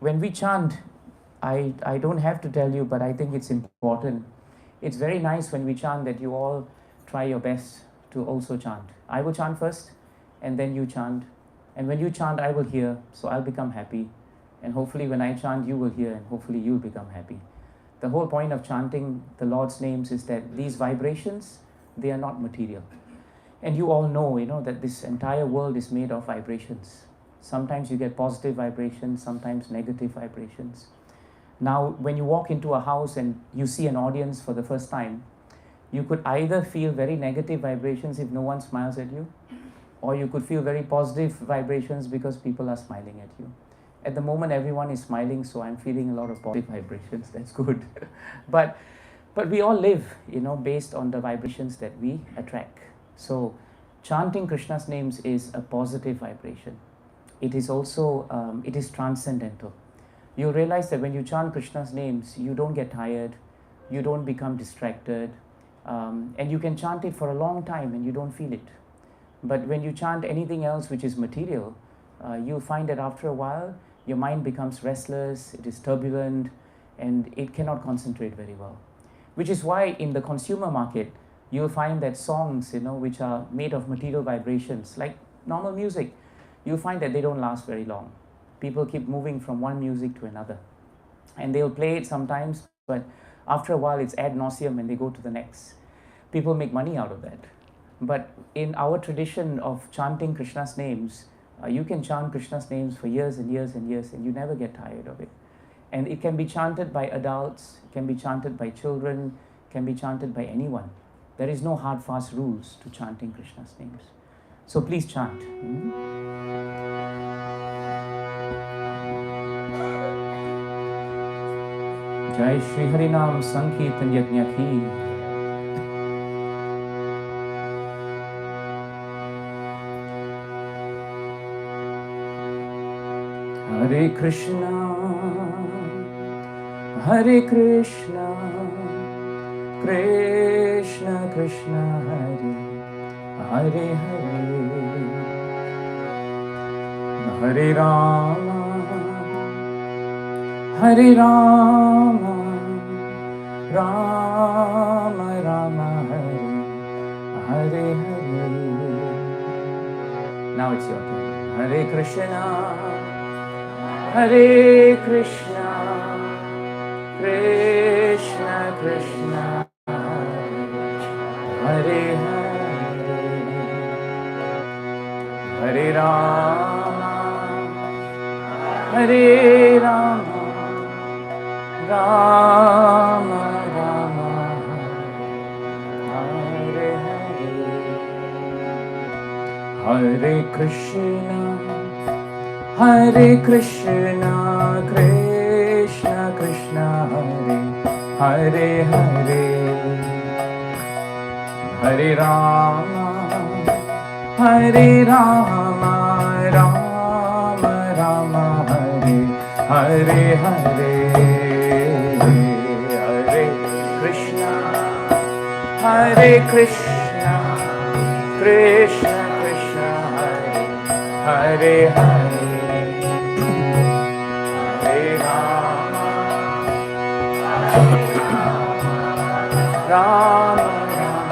when we chant, I don't have to tell you, but I think it's important. It's very nice when we chant that you all try your best to also chant. I will chant first, and then you chant. And when you chant, I will hear, so I'll become happy. And hopefully, when I chant, you will hear, and hopefully, you'll become happy. The whole point of chanting the Lord's names is that these vibrations, they are not material. And you all know, that this entire world is made of vibrations. Sometimes you get positive vibrations, sometimes negative vibrations. Now, when you walk into a house and you see an audience for the first time, you could either feel very negative vibrations if no one smiles at you, or you could feel very positive vibrations because people are smiling at you. At the moment, everyone is smiling, so I'm feeling a lot of positive vibrations. That's good. but we all live, based on the vibrations that we attract. So chanting Krishna's names is a positive vibration. It is also, it is transcendental. You realize that when you chant Krishna's names, you don't get tired, you don't become distracted, and you can chant it for a long time and you don't feel it. But when you chant anything else which is material, you'll find that after a while, your mind becomes restless, it is turbulent, and it cannot concentrate very well. Which is why in the consumer market, you'll find that songs, which are made of material vibrations, like normal music, you'll find that they don't last very long. People keep moving from one music to another. And they'll play it sometimes, but after a while, it's ad nauseum and they go to the next. People make money out of that. But in our tradition of chanting Krishna's names, you can chant Krishna's names for years and years and years, and you never get tired of it. And it can be chanted by adults, it can be chanted by children, it can be chanted by anyone. There is no hard, fast rules to chanting Krishna's names. So please chant. Jai Shri Harinam Sankirtan Yajna Ki. Hare Krishna, Hare Krishna, Krishna Krishna, Hare Hare Hare, Hare Rama, Hare Rama, Rama Rama, Hare Hare Hare. Now it's your turn. Hare Krishna, Hare Krishna, Krishna Krishna, Hare Hare, Hare Rama, Hare Rama, Rama Rama, Hare Hare, Hare Krishna, Hare Krishna, Krishna Krishna, Hare Hare, Hare Rama, Hare Rama, Rama Rama, Hare Hare, Hare Krishna, Hare Krishna, Krishna Krishna, Hare Hare. Rama Rama,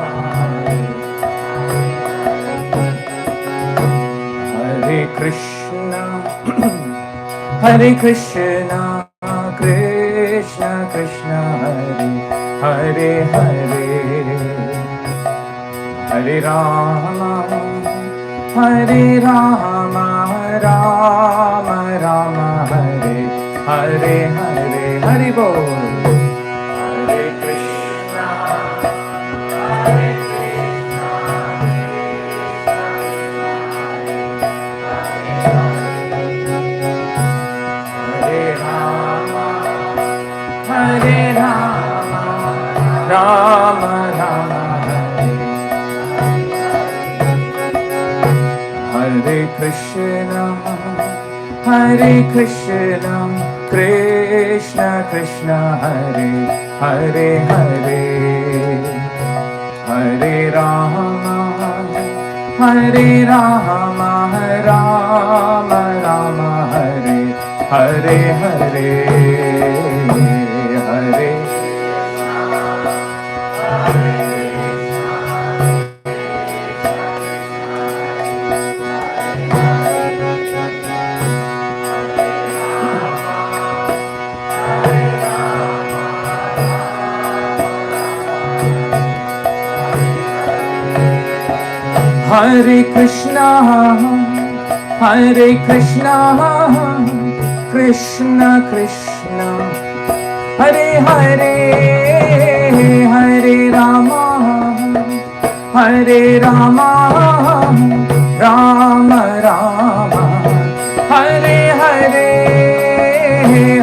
Hare Krishna, Hare Krishna, Krishna Krishna, Hare Hare, Hare Rama, Hare Rama, Rama Rama, Hare Hare, Hare Bol. Rama Rama, Hare Krishna, Hare Krishna, Krishna Krishna, Hare Hare, Hare Rama, Hare Rama, Rama Rama, Hare Hare, Hare Hare Krishna, Hare Krishna, Krishna Krishna, Hare Hare, Hare Rama, Hare Rama, Rama Rama, Hare Hare,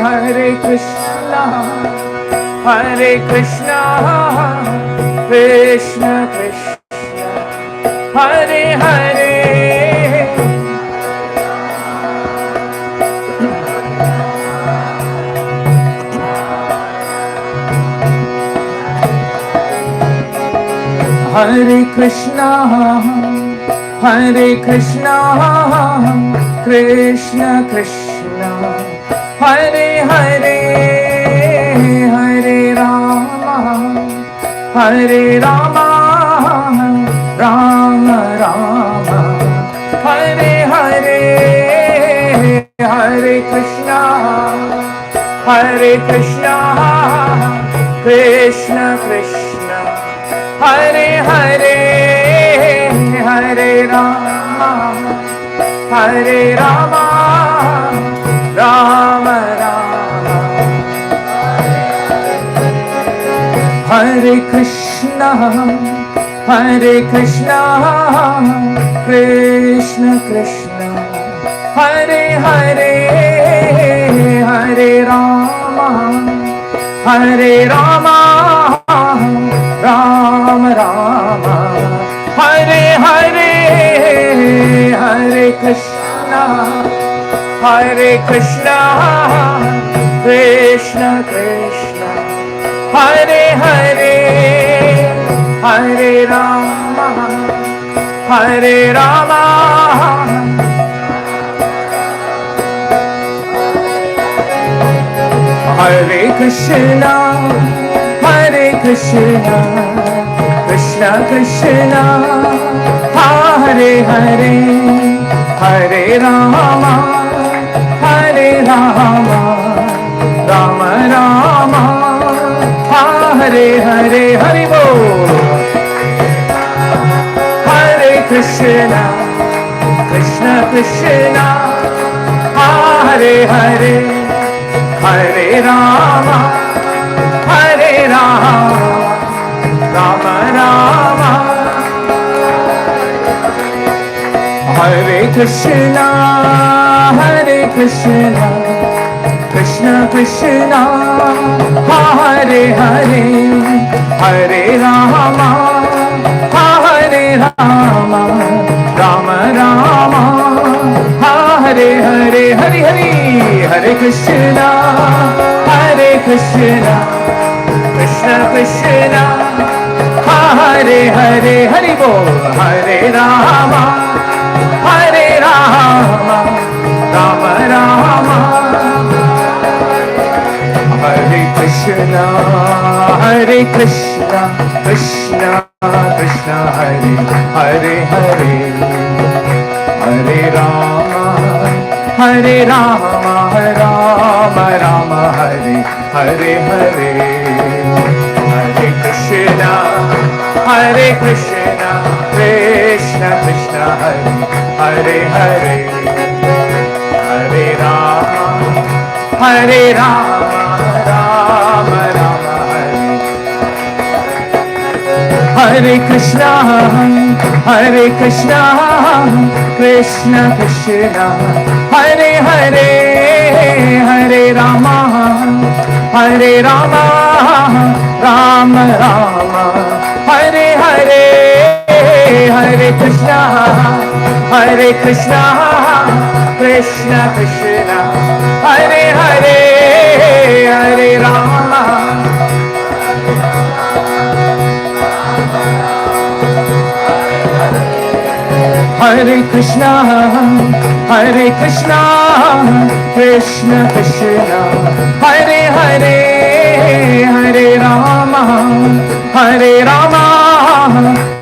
Hare Krishna, Hare Krishna, Krishna Krishna, Hare Hare. Hare Krishna, Hare Krishna, Krishna Krishna, Hare Hare, Hare Rama, Hare Rama, Rama Rama, Hare Hare, Hare Krishna, Hare Krishna, Krishna Krishna, Hare Hare, Hare Rama, Hare Rama, Rama Rama, Hare Krishna, Hare Krishna, Krishna Krishna, Hare Hare, Hare Rama, Hare Rama, Rama Rama, Hare Hare, Hare Krishna, Hare Krishna, Krishna Krishna, Hare Hare, Hare Rama, Hare Rama, Hare Krishna, Hare Krishna, Krishna Krishna, Hare Hare, Hare Rama, Hare Rama, Rama Rama, Hare Hare, Hare Bol. Hare Krishna, Krishna Krishna, Hare Hare, Hare Rama, Hare Rama, Rama Rama, Hare Krishna, Hare Krishna, Krishna Krishna, Hare Hare, Hare Rama, Hare Rama, Rama Rama, Hare Hare, Hare Hare, Hare Krishna, Hare Krishna, Krishna Krishna, Hare Hare, Hare Bol, Hare Rama, Hare Rama, Rama Rama, Hare Krishna, Hare Krishna, Krishna Krishna, Hare Hare, Hare Rama, Hare Rama, Rama Rama, Hare Hare, Hare Krishna, Hare Krishna, Krishna Krishna, Hare Hare, Hare Rama, Hare Rama, Rama Rama, Hare Krishna, Hare Krishna, Krishna Krishna, Hare Hare, Hare Rama, Hare Rama, Rama Rama, Hare Hare, Hare Krishna, Hare Krishna, Krishna Krishna, Hare Hare, Hare Rama, Hare Krishna, Krishna Krishna, Hare Hare, Hare Rama,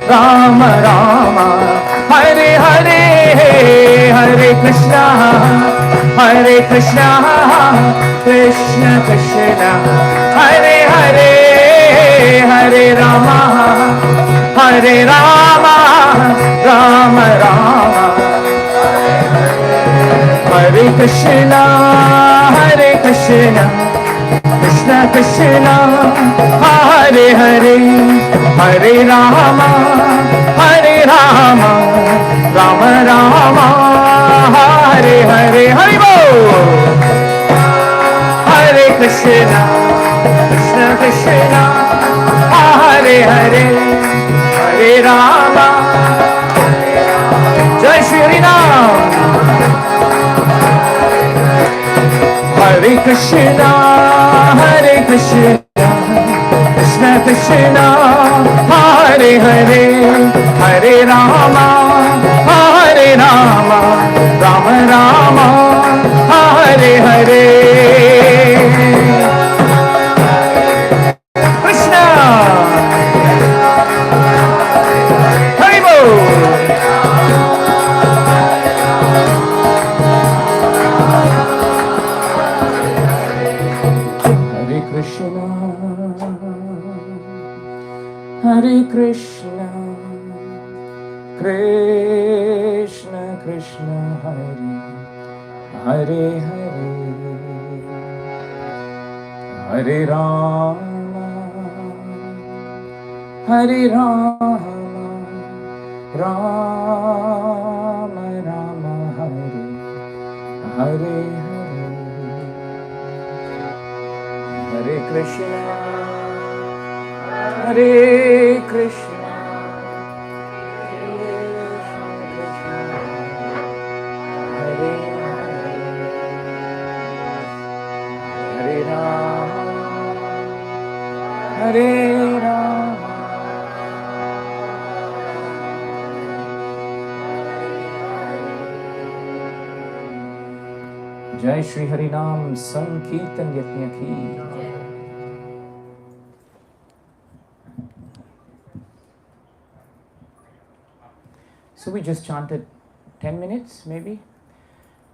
Rama Rama, Hare Hare, Hare Krishna, Krishna Krishna, Hare Hare, Hare Rama, Rama Rama, Hare Krishna, Krishna Krishna, Hare Hare, Hare Rama, Rama Rama, Hare Hare, Hare Bol. Hare Krishna, Krishna, Hare Hare, Hare Rama, Jai Shri Hari Ram. Hare Krishna, Krishna Krishna, Hare Hare, Hare Rama, Rama Rama, Hare Hare. Krishna, Hare Bol. Hare Krishna, Krishna Krishna, Hare Hare, Hare Rama, Rama Rama, Hare Hare, Hare Krishna, Hare Krishna, Hare Hare, Hare Rama, Hare Rama, Jai Shri Hari Nam Sankirtan Yajna ki. So we just chanted 10 minutes, maybe.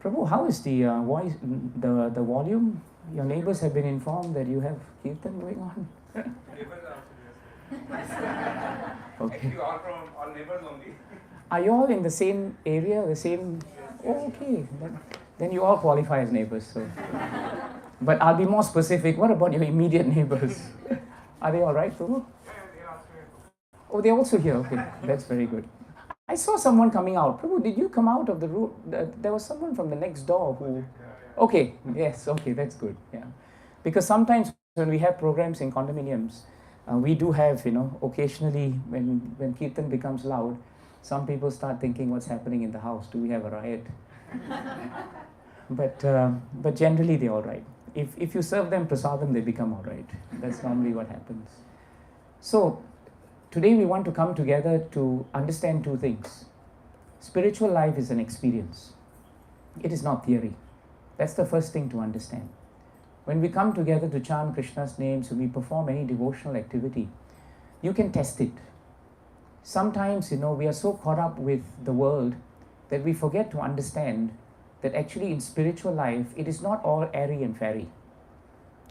Prabhu, how is the voice, the volume? Your neighbors have been informed that you have kirtan going on. Neighbors are also, Okay. actually all neighbors only. Are you all in the same area, the same? Oh, okay. Then you all qualify as neighbors. So. But I'll be more specific. What about your immediate neighbors? Are they all right, Prabhu? Oh, they're also here. Okay, that's very good. I saw someone coming out. Prabhu, did you come out of the room? There was someone from the next door who... Okay, yes, okay, that's good. Yeah, because sometimes when we have programs in condominiums, we do have, occasionally when kirtan becomes loud, some people start thinking what's happening in the house. Do we have a riot? But generally they're all right. If you serve them prasadam, they become all right. That's normally what happens. So today we want to come together to understand two things. Spiritual life is an experience. It is not theory. That's the first thing to understand. When we come together to chant Krishna's names, when we perform any devotional activity, you can test it. Sometimes, we are so caught up with the world that we forget to understand that actually in spiritual life, it is not all airy and fairy.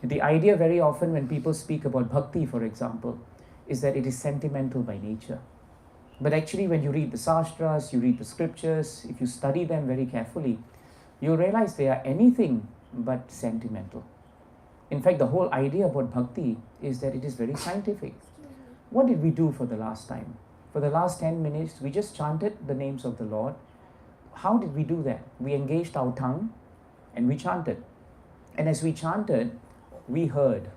The idea very often when people speak about bhakti, for example, is that it is sentimental by nature. But actually when you read the sastras, you read the scriptures, if you study them very carefully, you realize they are anything but sentimental. In fact, the whole idea about bhakti is that it is very scientific. What did we do for the last time? For the last 10 minutes, we just chanted the names of the Lord. How did we do that? We engaged our tongue and we chanted. And as we chanted, we heard.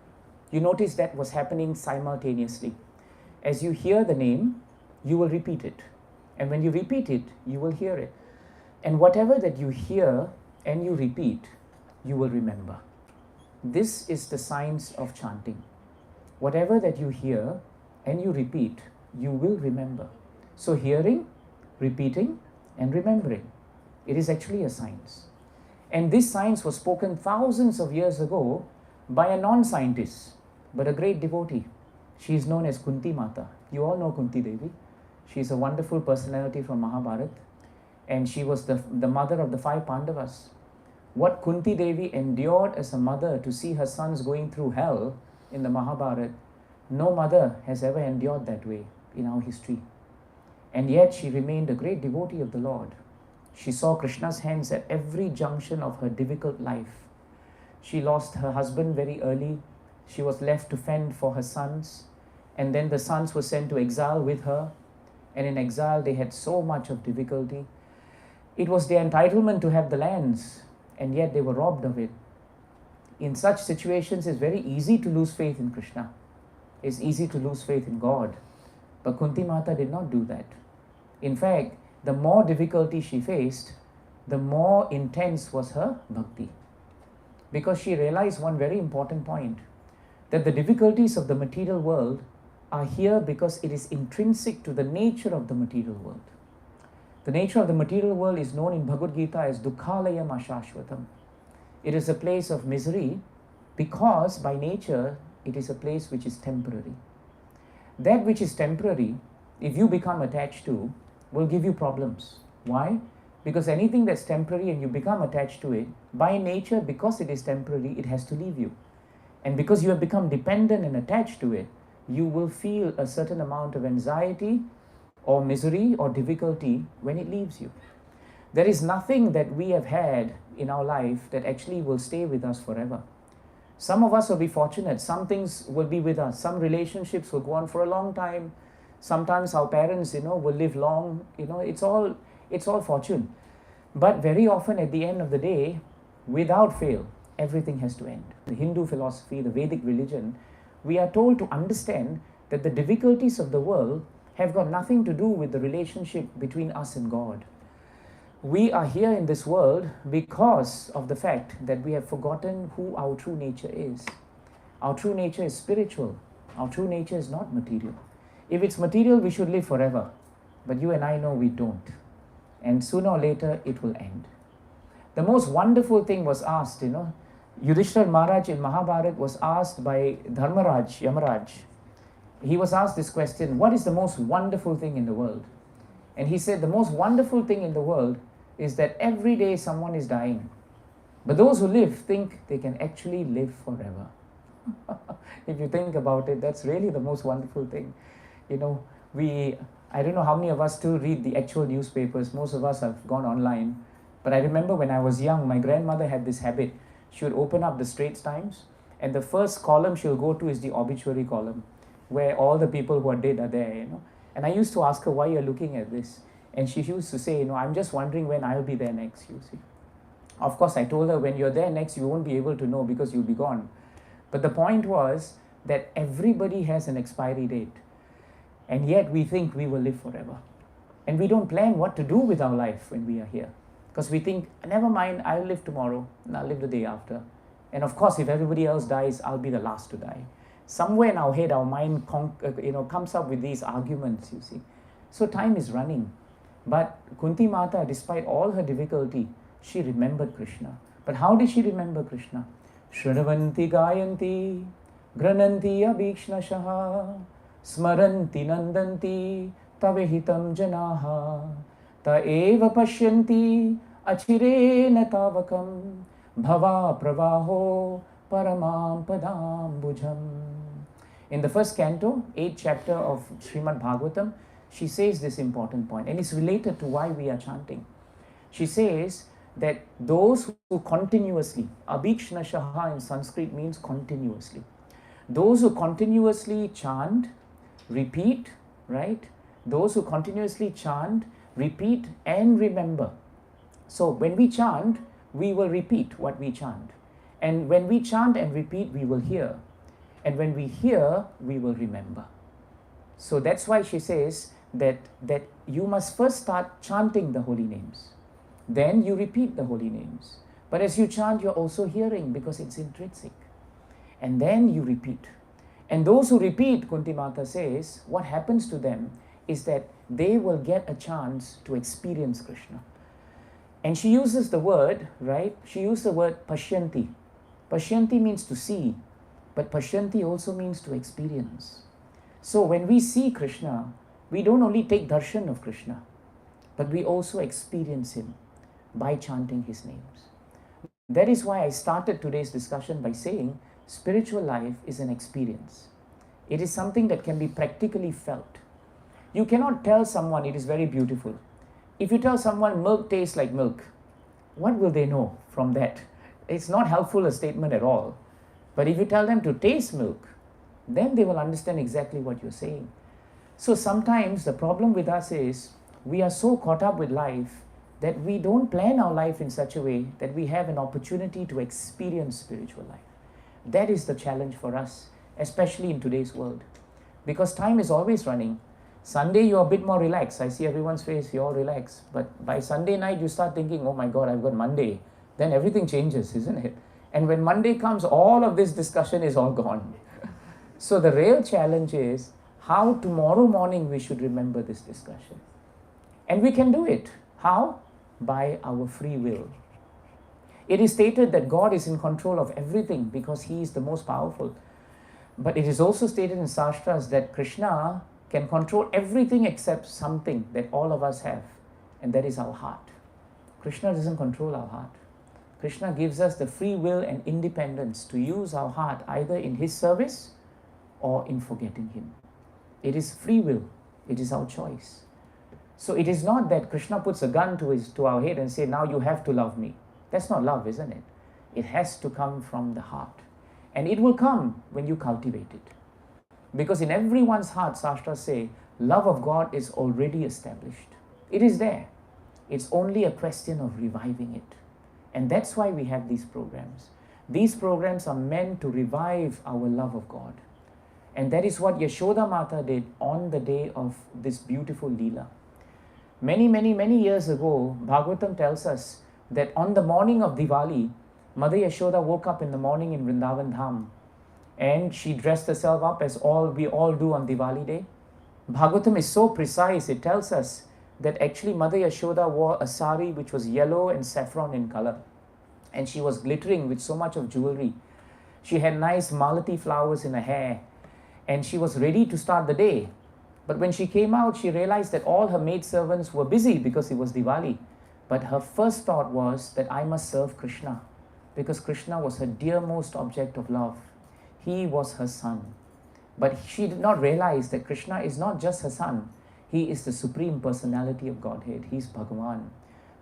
You notice that was happening simultaneously. As you hear the name, you will repeat it. And when you repeat it, you will hear it. And whatever that you hear and you repeat, you will remember. This is the science of chanting. Whatever that you hear and you repeat, you will remember. So hearing, repeating, and remembering. It is actually a science. And this science was spoken thousands of years ago by a non-scientist, but a great devotee. She is known as Kunti Mata. You all know Kunti Devi. She is a wonderful personality from Mahabharata, and she was the mother of the 5 Pandavas. What Kunti Devi endured as a mother to see her sons going through hell in the Mahabharata, no mother has ever endured that way in our history. And yet she remained a great devotee of the Lord. She saw Krishna's hands at every junction of her difficult life. She lost her husband very early. She was left to fend for her sons. And then the sons were sent to exile with her. And in exile, they had so much of difficulty. It was their entitlement to have the lands, and yet they were robbed of it. In such situations, it's very easy to lose faith in Krishna. It's easy to lose faith in God. But Kunti Mata did not do that. In fact, the more difficulty she faced, the more intense was her bhakti. Because she realized one very important point, that the difficulties of the material world are here because it is intrinsic to the nature of the material world. The nature of the material world is known in Bhagavad Gita as Dukkhalayam Ashashvatam. It is a place of misery because by nature it is a place which is temporary. That which is temporary, if you become attached to, will give you problems. Why? Because anything that's temporary and you become attached to it, by nature, because it is temporary, it has to leave you. And because you have become dependent and attached to it, you will feel a certain amount of anxiety or misery or difficulty when it leaves you. There is nothing that we have had in our life that actually will stay with us forever. Some of us will be fortunate. Some things will be with us. Some relationships will go on for a long time. Sometimes our parents, will live long. It's all fortune. But very often at the end of the day, without fail, everything has to end. The Hindu philosophy, the Vedic religion, we are told to understand that the difficulties of the world have got nothing to do with the relationship between us and God. We are here in this world because of the fact that we have forgotten who our true nature is. Our true nature is spiritual. Our true nature is not material. If it's material, we should live forever. But you and I know we don't. And sooner or later, it will end. The most wonderful thing was asked, Yudhishthira Maharaj in Mahabharata was asked by Dharmaraj, Yamaraj. He was asked this question, what is the most wonderful thing in the world? And he said, the most wonderful thing in the world is that every day someone is dying. But those who live think they can actually live forever. If you think about it, that's really the most wonderful thing. I don't know how many of us still read the actual newspapers. Most of us have gone online. But I remember when I was young, my grandmother had this habit. She would open up the Straits Times, and the first column she'll go to is the obituary column, where all the people who are dead are there, And I used to ask her, why you're looking at this? And she used to say, I'm just wondering when I'll be there next, you see. Of course, I told her, when you're there next, you won't be able to know because you'll be gone. But the point was that everybody has an expiry date. And yet we think we will live forever. And we don't plan what to do with our life when we are here. Because we think, never mind, I'll live tomorrow, and I'll live the day after. And of course, if everybody else dies, I'll be the last to die. Somewhere in our head, our mind comes up with these arguments, you see. So time is running. But Kunti Mata, despite all her difficulty, she remembered Krishna. But how did she remember Krishna? Shrunavanti gayanti, grananti abhikshnashaha, smaranti nandanti, tavehitam janaha, ta eva pashyanti, achirena tavakam, bhava pravaho, paramam padam bhujam. In the first canto, 8th chapter of Srimad Bhagavatam, she says this important point, and it's related to why we are chanting. She says that those who continuously, abhikshnashaha in Sanskrit means continuously. Those who continuously chant, repeat, right? Those who continuously chant, repeat, and remember. So when we chant, we will repeat what we chant. And when we chant and repeat, we will hear. And when we hear, we will remember. So that's why she says that you must first start chanting the holy names. Then you repeat the holy names. But as you chant, you're also hearing because it's intrinsic. And then you repeat. And those who repeat, Kunti Mata says, what happens to them is that they will get a chance to experience Krishna. And she uses the word, right? She used the word pashyanti. Pashyanti means to see, but pashyanti also means to experience. So when we see Krishna, we don't only take darshan of Krishna, but we also experience him by chanting his names. That is why I started today's discussion by saying spiritual life is an experience. It is something that can be practically felt. You cannot tell someone it is very beautiful. If you tell someone milk tastes like milk, what will they know from that? It's not helpful a statement at all. But if you tell them to taste milk, then they will understand exactly what you're saying. So sometimes the problem with us is we are so caught up with life that we don't plan our life in such a way that we have an opportunity to experience spiritual life. That is the challenge for us, especially in today's world. Because time is always running. Sunday you're a bit more relaxed. I see everyone's face, you're all relaxed. But by Sunday night you start thinking, oh my God, I've got Monday. Then everything changes, isn't it? And when Monday comes, all of this discussion is all gone. So the real challenge is how tomorrow morning we should remember this discussion. And we can do it. How? By our free will. It is stated that God is in control of everything because he is the most powerful. But it is also stated in Shastras that Krishna can control everything except something that all of us have, and that is our heart. Krishna doesn't control our heart. Krishna gives us the free will and independence to use our heart either in his service or in forgetting him. It is free will. It is our choice. So it is not that Krishna puts a gun to our head and say, now you have to love me. That's not love, isn't it? It has to come from the heart. And it will come when you cultivate it. Because in everyone's heart, Shastras say, love of God is already established. It is there. It's only a question of reviving it. And that's why we have these programs. These programs are meant to revive our love of God. And that is what Yashoda Mata did on the day of this beautiful Leela. Many years ago, Bhagavatam tells us that on the morning of Diwali, Mother Yashoda woke up in the morning in Vrindavan Dham and she dressed herself up as we all do on Diwali day. Bhagavatam is so precise, it tells us that actually Mother Yashoda wore a sari which was yellow and saffron in color. And she was glittering with so much of jewelry. She had nice malati flowers in her hair. And she was ready to start the day. But when she came out, she realized that all her maidservants were busy because it was Diwali. But her first thought was that I must serve Krishna, because Krishna was her dearmost object of love. He was her son. But she did not realize that Krishna is not just her son. He is the supreme personality of Godhead. He is Bhagavan.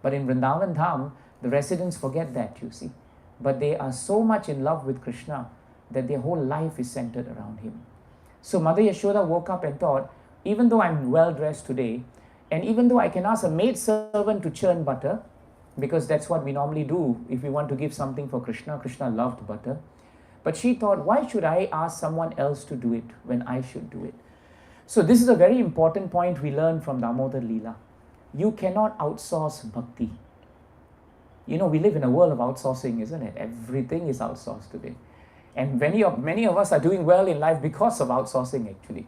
But in Vrindavan Dham, the residents forget that, you see. But they are so much in love with Krishna that their whole life is centered around him. So Mother Yashoda woke up and thought, even though I'm well dressed today, and even though I can ask a maid servant to churn butter, because that's what we normally do if we want to give something for Krishna. Krishna loved butter. But she thought, why should I ask someone else to do it when I should do it? So this is a very important point we learn from Damodar Leela. You cannot outsource bhakti. You know, we live in a world of outsourcing, isn't it? Everything is outsourced today. And many of us are doing well in life because of outsourcing, actually.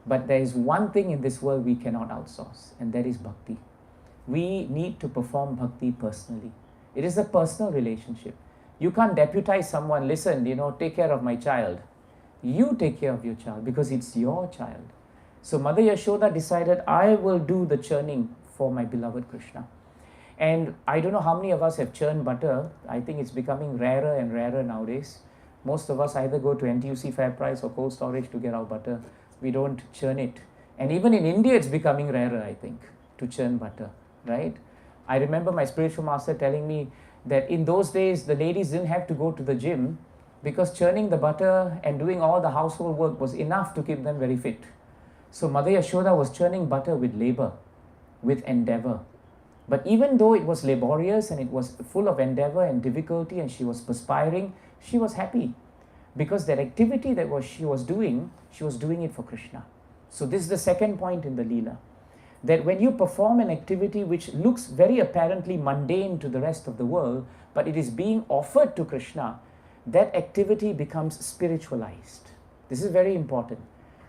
But there is one thing in this world we cannot outsource, and that is bhakti. We need to perform bhakti personally. It is a personal relationship. You can't deputize someone, listen, take care of my child. You take care of your child because it's your child. So Mother Yashoda decided, I will do the churning for my beloved Krishna. And I don't know how many of us have churned butter. I think it's becoming rarer and rarer nowadays. Most of us either go to NTUC Fair Price or cold storage to get our butter. We don't churn it. And even in India, it's becoming rarer, I think, to churn butter, right? I remember my spiritual master telling me that in those days, the ladies didn't have to go to the gym because churning the butter and doing all the household work was enough to keep them very fit. So Mother Yashoda was churning butter with labor, with endeavor. But even though it was laborious and it was full of endeavor and difficulty and she was perspiring, she was happy because that activity that she was doing it for Krishna. So this is the second point in the Leela, that when you perform an activity which looks very apparently mundane to the rest of the world, but it is being offered to Krishna, that activity becomes spiritualized. This is very important.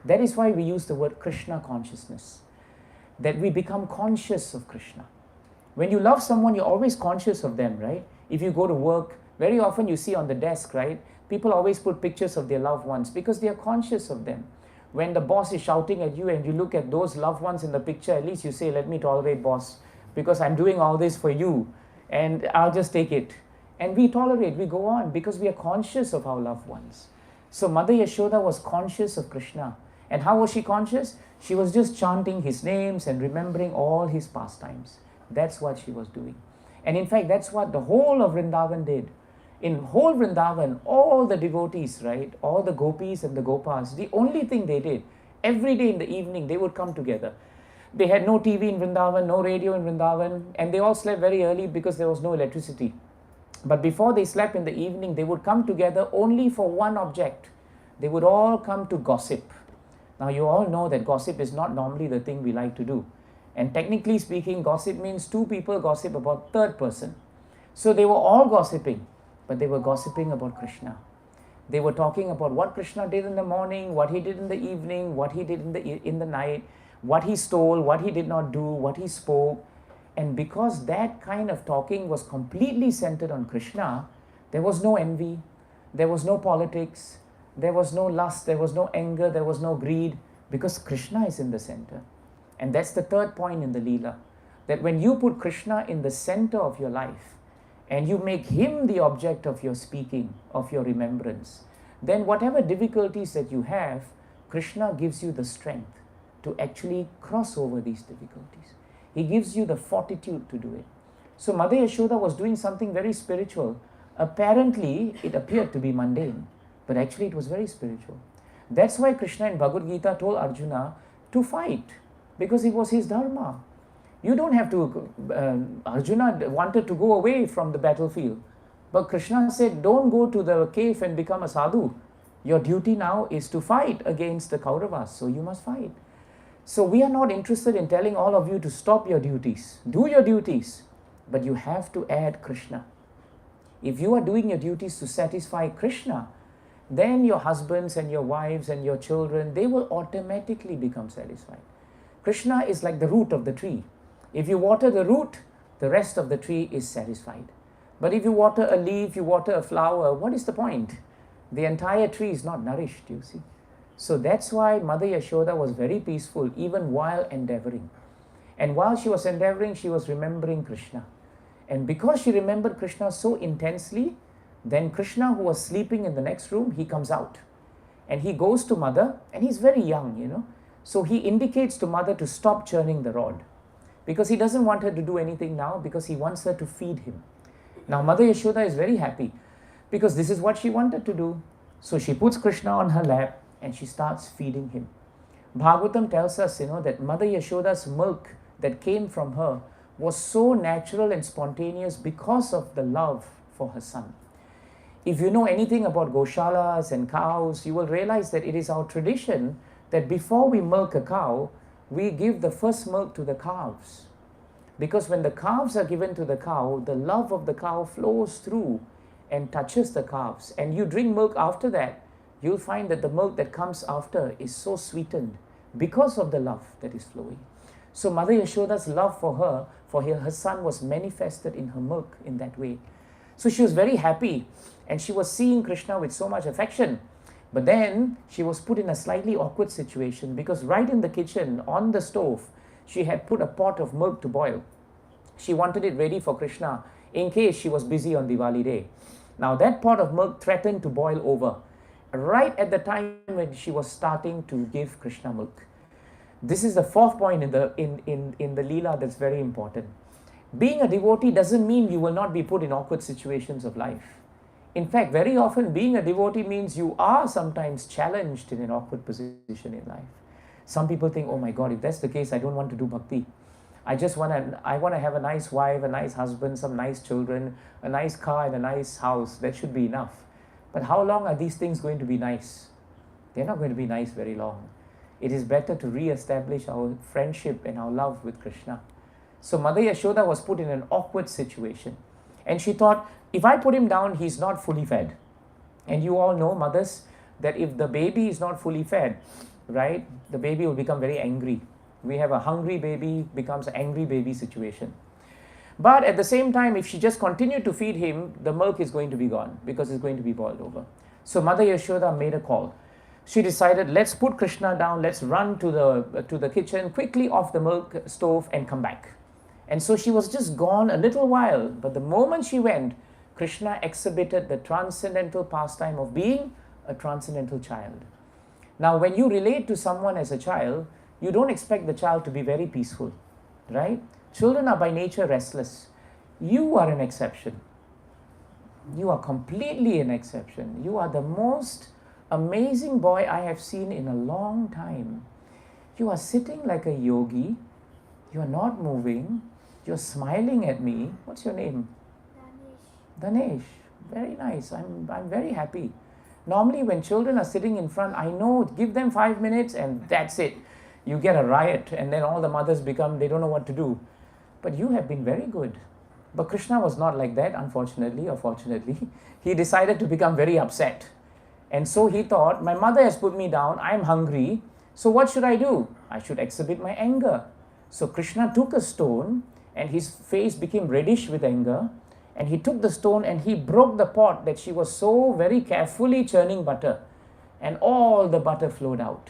That is why we use the word Krishna consciousness. that we become conscious of Krishna. When you love someone, you're always conscious of them, right? If you go to work, very often you see on the desk, right? People always put pictures of their loved ones because they are conscious of them. When the boss is shouting at you and you look at those loved ones in the picture, at least you say, let me tolerate boss, because I'm doing all this for you and I'll just take it. And we tolerate, we go on because we are conscious of our loved ones. So Mother Yashoda was conscious of Krishna. And how was she conscious? She was just chanting his names and remembering all his pastimes. That's what she was doing. And in fact, that's what the whole of Vrindavan did. In whole Vrindavan, all the devotees, right, all the gopis and the gopas, the only thing they did, every day in the evening, they would come together. They had no TV in Vrindavan, no radio in Vrindavan, and they all slept very early because there was no electricity. But before they slept in the evening, they would come together only for one object. They would all come to gossip. Now, you all know that gossip is not normally the thing we like to do. And technically speaking, gossip means two people gossip about third person. So they were all gossiping, but they were gossiping about Krishna. They were talking about what Krishna did in the morning, what he did in the evening, what he did in the night, what he stole, what he did not do, what he spoke. And because that kind of talking was completely centered on Krishna, there was no envy, there was no politics, there was no lust, there was no anger, there was no greed, because Krishna is in the center. And that's the third point in the Leela, that when you put Krishna in the center of your life and you make him the object of your speaking, of your remembrance, then whatever difficulties that you have, Krishna gives you the strength to actually cross over these difficulties. He gives you the fortitude to do it. So Mother Yashoda was doing something very spiritual. Apparently, it appeared to be mundane, but actually it was very spiritual. That's why Krishna in Bhagavad Gita told Arjuna to fight, because it was his dharma. You don't have to, Arjuna wanted to go away from the battlefield, but Krishna said, don't go to the cave and become a sadhu. Your duty now is to fight against the Kauravas, so you must fight. So we are not interested in telling all of you to stop your duties. Do your duties, but you have to add Krishna. If you are doing your duties to satisfy Krishna, then your husbands and your wives and your children, they will automatically become satisfied. Krishna is like the root of the tree. If you water the root, the rest of the tree is satisfied. But if you water a leaf, you water a flower, what is the point? The entire tree is not nourished, you see. So that's why Mother Yashoda was very peaceful even while endeavoring. And while she was endeavoring, she was remembering Krishna. And because she remembered Krishna so intensely, then Krishna, who was sleeping in the next room, he comes out. And he goes to Mother, and he's very young, you know. So he indicates to Mother to stop churning the rod, because he doesn't want her to do anything now, because he wants her to feed him. Now Mother Yashoda is very happy, because this is what she wanted to do. So she puts Krishna on her lap, and she starts feeding him. Bhagavatam tells us, you know, that Mother Yashoda's milk that came from her was so natural and spontaneous because of the love for her son. If you know anything about Goshalas and cows, you will realize that it is our tradition that before we milk a cow, we give the first milk to the calves. Because when the calves are given to the cow, the love of the cow flows through and touches the calves. And you drink milk after that, you'll find that the milk that comes after is so sweetened because of the love that is flowing. So Mother Yashoda's love for her son was manifested in her milk in that way. So she was very happy, and she was seeing Krishna with so much affection. But then she was put in a slightly awkward situation, because right in the kitchen, on the stove, she had put a pot of milk to boil. She wanted it ready for Krishna in case she was busy on Diwali day. Now that pot of milk threatened to boil over right at the time when she was starting to give Krishna milk. This is the fourth point in the Leela that's very important. Being a devotee doesn't mean you will not be put in awkward situations of life. In fact, very often being a devotee means you are sometimes challenged in an awkward position in life. Some people think, oh my God, if that's the case, I don't want to do bhakti. I want to have a nice wife, a nice husband, some nice children, a nice car and a nice house. That should be enough. But how long are these things going to be nice? They're not going to be nice very long. It is better to re-establish our friendship and our love with Krishna. So Mother Yashoda was put in an awkward situation. And she thought, if I put him down, he's not fully fed. And you all know, mothers, that if the baby is not fully fed, right, the baby will become very angry. We have a hungry baby becomes an angry baby situation. But at the same time, if she just continued to feed him, the milk is going to be gone because it's going to be boiled over. So Mother Yashoda made a call. She decided, let's put Krishna down, let's run to the kitchen, quickly off the milk stove and come back. And so she was just gone a little while, but the moment she went, Krishna exhibited the transcendental pastime of being a transcendental child. Now, when you relate to someone as a child, you don't expect the child to be very peaceful, right? Children are by nature restless. You are an exception. You are completely an exception. You are the most amazing boy I have seen in a long time. You are sitting like a yogi. You are not moving. You're smiling at me. What's your name? Danesh. Very nice. I'm very happy. Normally when children are sitting in front, I know, give them 5 minutes and that's it. You get a riot and then all the mothers they don't know what to do. But you have been very good. But Krishna was not like that, unfortunately or fortunately. He decided to become very upset. And so he thought, my mother has put me down, I'm hungry, so what should I do? I should exhibit my anger. So Krishna took a stone and his face became reddish with anger. And he took the stone and he broke the pot that she was so very carefully churning butter. And all the butter flowed out.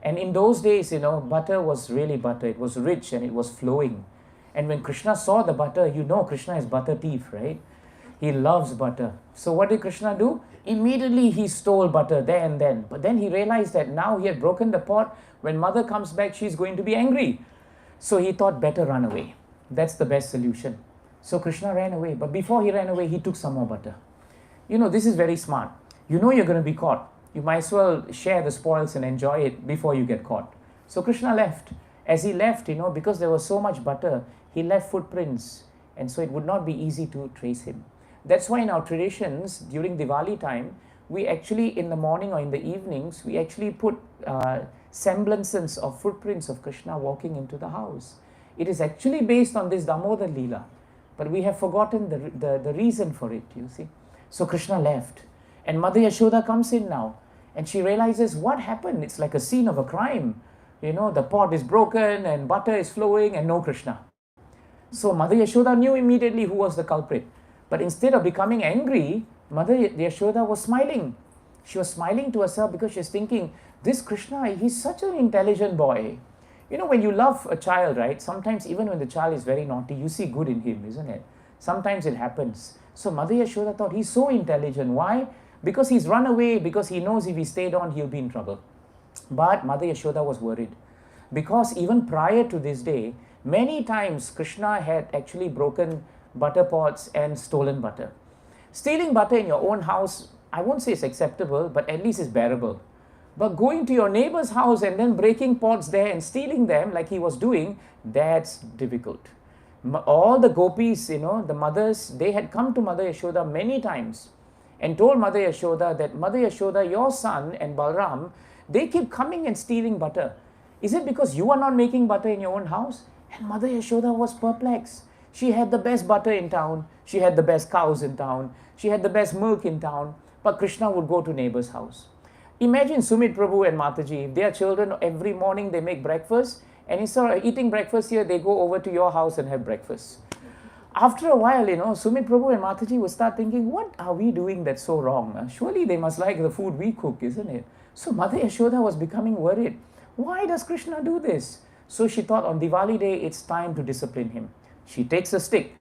And in those days, butter was really butter. It was rich and it was flowing. And when Krishna saw the butter, Krishna is butter thief, right? He loves butter. So what did Krishna do? Immediately he stole butter there and then. But then he realized that now he had broken the pot. When mother comes back, she's going to be angry. So he thought, better run away. That's the best solution. So Krishna ran away. But before he ran away, he took some more butter. This is very smart. You're going to be caught. You might as well share the spoils and enjoy it before you get caught. So Krishna left. As he left, because there was so much butter, he left footprints. And so it would not be easy to trace him. That's why in our traditions, during Diwali time, we actually, in the morning or in the evenings, we actually put semblances of footprints of Krishna walking into the house. It is actually based on this Damodar Leela. But we have forgotten the reason for it, you see. So Krishna left. And Mother Yashoda comes in now. And she realizes what happened. It's like a scene of a crime. The pot is broken and butter is flowing and no Krishna. So Mother Yashoda knew immediately who was the culprit. But instead of becoming angry, Mother Yashoda was smiling. She was smiling to herself because she's thinking, this Krishna, he's such an intelligent boy. When you love a child, right, sometimes even when the child is very naughty, you see good in him, isn't it? Sometimes it happens. So Mother Yashoda thought, he's so intelligent. Why? Because he's run away, because he knows if he stayed on, he'll be in trouble. But Mother Yashoda was worried. Because even prior to this day, many times Krishna had actually broken butter pots and stolen butter. Stealing butter in your own house, I won't say it's acceptable, but at least it's bearable. But going to your neighbor's house and then breaking pots there and stealing them like he was doing, that's difficult. All the gopis, the mothers, they had come to Mother Yashoda many times and told Mother Yashoda that, Mother Yashoda, your son and Balram, they keep coming and stealing butter. Is it because you are not making butter in your own house? And Mother Yashoda was perplexed. She had the best butter in town. She had the best cows in town. She had the best milk in town. But Krishna would go to neighbor's house. Imagine Sumit Prabhu and Mataji. If their children, every morning they make breakfast. And instead of eating breakfast here, they go over to your house and have breakfast. After a while, Sumit Prabhu and Mataji would start thinking, what are we doing that's so wrong? Surely they must like the food we cook, isn't it? So Mother Yashoda was becoming worried. Why does Krishna do this? So she thought on Diwali day, it's time to discipline him. She takes a stick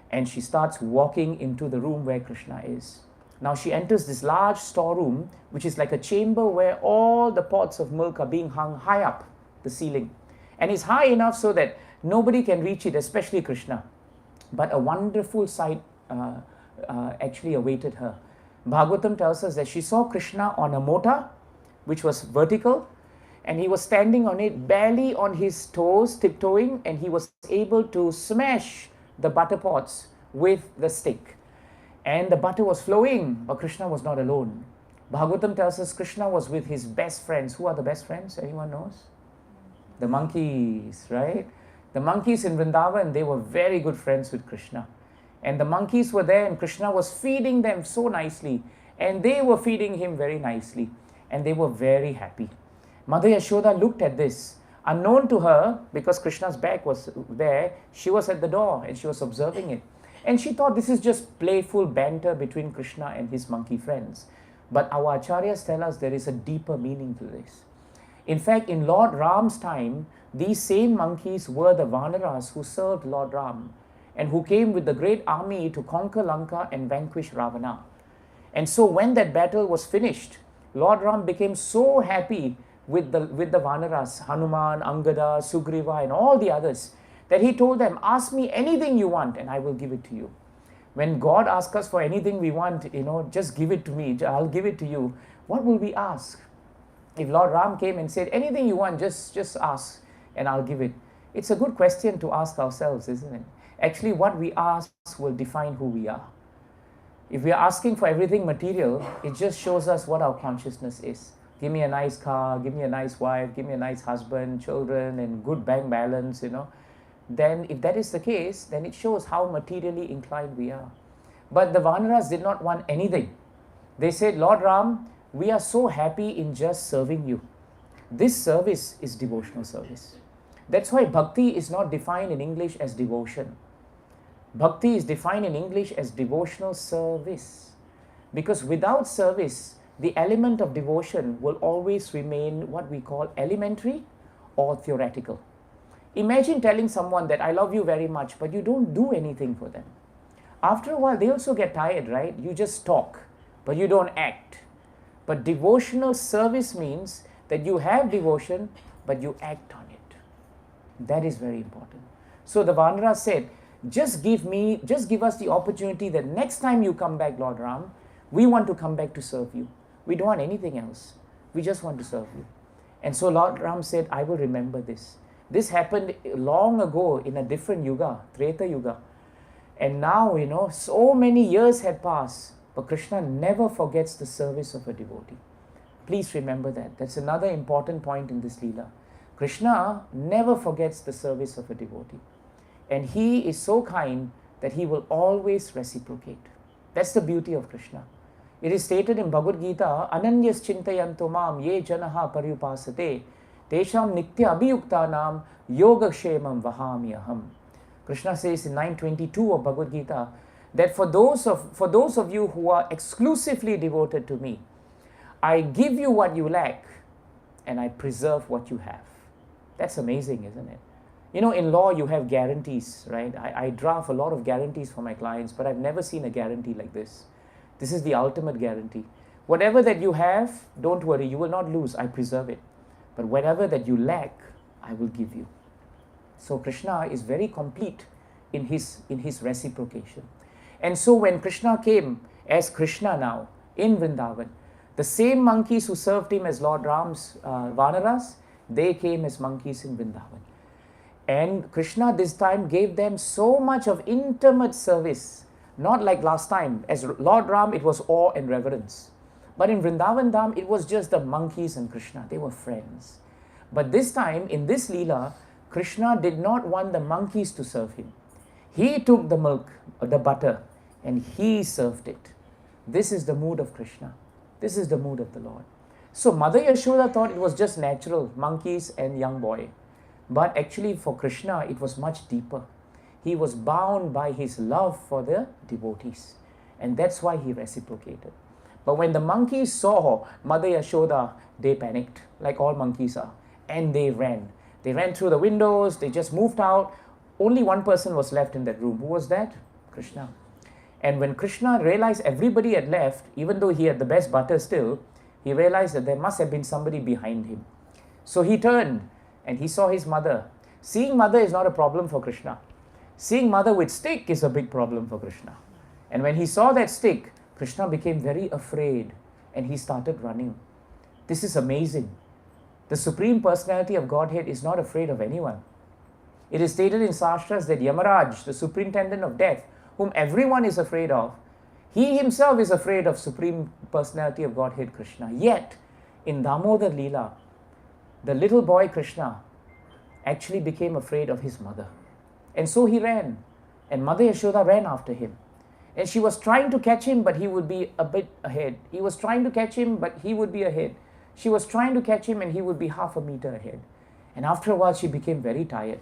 and she starts walking into the room where Krishna is. Now she enters this large storeroom, which is like a chamber where all the pots of milk are being hung high up the ceiling. And it's high enough so that nobody can reach it, especially Krishna. But a wonderful sight actually awaited her. Bhagavatam tells us that she saw Krishna on a mota, which was vertical, and he was standing on it, barely on his toes, tiptoeing, and he was able to smash the butter pots with the stick. And the butter was flowing, but Krishna was not alone. Bhagavatam tells us Krishna was with his best friends. Who are the best friends? Anyone knows? The monkeys, right? The monkeys in Vrindavan, they were very good friends with Krishna. And the monkeys were there and Krishna was feeding them so nicely. And they were feeding him very nicely. And they were very happy. Mother Yashoda looked at this. Unknown to her, because Krishna's back was there, she was at the door and she was observing it. And she thought this is just playful banter between Krishna and his monkey friends. But our acharyas tell us there is a deeper meaning to this. In fact, in Lord Ram's time, these same monkeys were the Vanaras who served Lord Ram and who came with the great army to conquer Lanka and vanquish Ravana. And so when that battle was finished, Lord Ram became so happy with the Vanaras, Hanuman, Angada, Sugriva and all the others, that he told them, ask me anything you want and I will give it to you. When God asks us for anything we want, just give it to me, I'll give it to you. What will we ask? If Lord Ram came and said, anything you want, just ask and I'll give it. It's a good question to ask ourselves, isn't it? Actually, what we ask will define who we are. If we are asking for everything material, it just shows us what our consciousness is. Give me a nice car, give me a nice wife, give me a nice husband, children, and good bank balance, Then if that is the case, then it shows how materially inclined we are. But the Vanaras did not want anything. They said, Lord Ram, we are so happy in just serving you. This service is devotional service. That's why bhakti is not defined in English as devotion. Bhakti is defined in English as devotional service. Because without service, the element of devotion will always remain what we call elementary or theoretical. Imagine telling someone that I love you very much, but you don't do anything for them. After a while, they also get tired, right? You just talk, but you don't act. But devotional service means that you have devotion, but you act on it. That is very important. So the Vanara said, just give us the opportunity that next time you come back, Lord Ram, we want to come back to serve you. We don't want anything else. We just want to serve you. And so Lord Ram said, I will remember this. This happened long ago in a different yuga, Treta Yuga. And now, so many years had passed, but Krishna never forgets the service of a devotee. Please remember that. That's another important point in this Leela. Krishna never forgets the service of a devotee. And he is so kind that he will always reciprocate. That's the beauty of Krishna. It is stated in Bhagavad Gita, Ananyas chintayanto mam ye janaha paryupasate tesham nitya abhiyuktanam yoga kshemam vahamyaham. Krishna says in 9:22 of Bhagavad Gita that for those of you who are exclusively devoted to me, I give you what you lack and I preserve what you have. That's amazing, isn't it? In law you have guarantees, right? I draft a lot of guarantees for my clients, but I've never seen a guarantee like this. This is the ultimate guarantee. Whatever that you have, don't worry, you will not lose. I preserve it. But whatever that you lack, I will give you. So Krishna is very complete in his reciprocation. And so when Krishna came as Krishna now in Vrindavan, the same monkeys who served him as Lord Ram's Vanaras, they came as monkeys in Vrindavan. And Krishna this time gave them so much of intimate service. Not like last time. As Lord Ram, it was awe and reverence. But in Vrindavan Dham, it was just the monkeys and Krishna. They were friends. But this time, in this Leela, Krishna did not want the monkeys to serve him. He took the milk, the butter, and he served it. This is the mood of Krishna. This is the mood of the Lord. So Mother Yashoda thought it was just natural, monkeys and young boy. But actually for Krishna, it was much deeper. He was bound by his love for the devotees. And that's why he reciprocated. But when the monkeys saw Mother Yashoda, they panicked, like all monkeys are. And they ran. They ran through the windows, they just moved out. Only one person was left in that room. Who was that? Krishna. And when Krishna realized everybody had left, even though he had the best butter still, he realized that there must have been somebody behind him. So he turned and he saw his mother. Seeing mother is not a problem for Krishna. Seeing mother with stick is a big problem for Krishna. And when he saw that stick, Krishna became very afraid and he started running. This is amazing. The Supreme Personality of Godhead is not afraid of anyone. It is stated in Shastras that Yamaraj, the superintendent of death, whom everyone is afraid of, he himself is afraid of Supreme Personality of Godhead Krishna. Yet, in Damodar Leela, the little boy Krishna actually became afraid of his mother. And so he ran. And Mother Yashoda ran after him. And she was trying to catch him, but he would be a bit ahead. He was trying to catch him, but he would be ahead. She was trying to catch him, and he would be half a meter ahead. And after a while, she became very tired.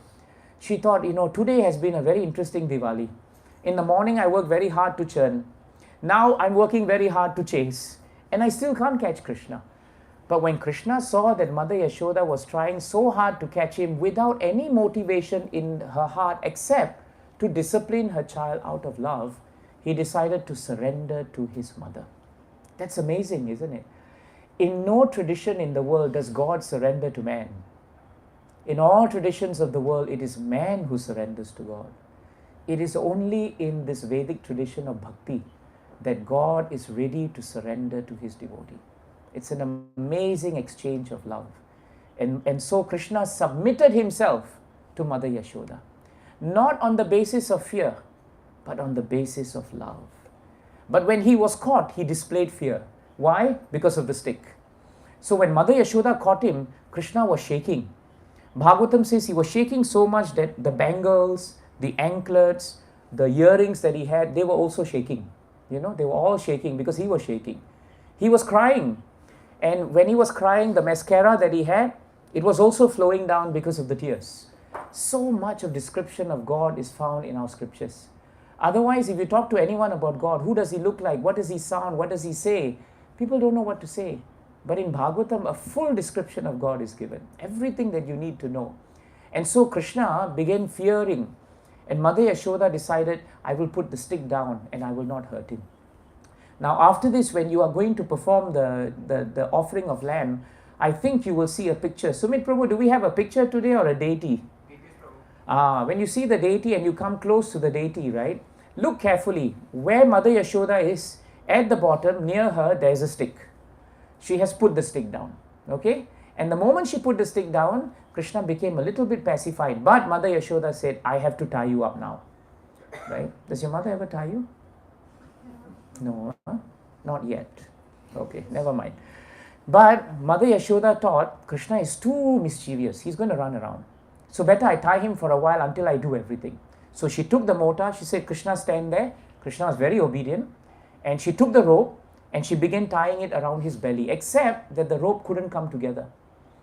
She thought, today has been a very interesting Diwali. In the morning, I worked very hard to churn. Now I'm working very hard to chase. And I still can't catch Krishna. But when Krishna saw that Mother Yashoda was trying so hard to catch him without any motivation in her heart except to discipline her child out of love, he decided to surrender to his mother. That's amazing, isn't it? In no tradition in the world does God surrender to man. In all traditions of the world, it is man who surrenders to God. It is only in this Vedic tradition of bhakti that God is ready to surrender to his devotee. It's an amazing exchange of love. And so Krishna submitted himself to Mother Yashoda, not on the basis of fear, but on the basis of love. But when he was caught, he displayed fear. Why? Because of the stick. So when Mother Yashoda caught him, Krishna was shaking. Bhagavatam says he was shaking so much that the bangles, the anklets, the earrings that he had, they were also shaking. They were all shaking because he was shaking. He was crying. And when he was crying, the mascara that he had, it was also flowing down because of the tears. So much of description of God is found in our scriptures. Otherwise, if you talk to anyone about God, who does he look like? What does he sound? What does he say? People don't know what to say. But in Bhagavatam, a full description of God is given. Everything that you need to know. And so Krishna began fearing. And Mother Yashoda decided, I will put the stick down and I will not hurt him. Now after this, when you are going to perform the offering of lamb, I think you will see a picture. Sumit Prabhu, do we have a picture today or a deity? When you see the deity and you come close to the deity, right? Look carefully. Where Mother Yashoda is, at the bottom, near her, there's a stick. She has put the stick down. Okay? And the moment she put the stick down, Krishna became a little bit pacified. But Mother Yashoda said, I have to tie you up now. Right? Does your mother ever tie you? No, not yet. Okay, never mind. But Mother Yashoda thought Krishna is too mischievous. He's going to run around. So better I tie him for a while until I do everything. So she took the mortar. She said, Krishna, stand there. Krishna was very obedient. And she took the rope and she began tying it around his belly, except that the rope couldn't come together.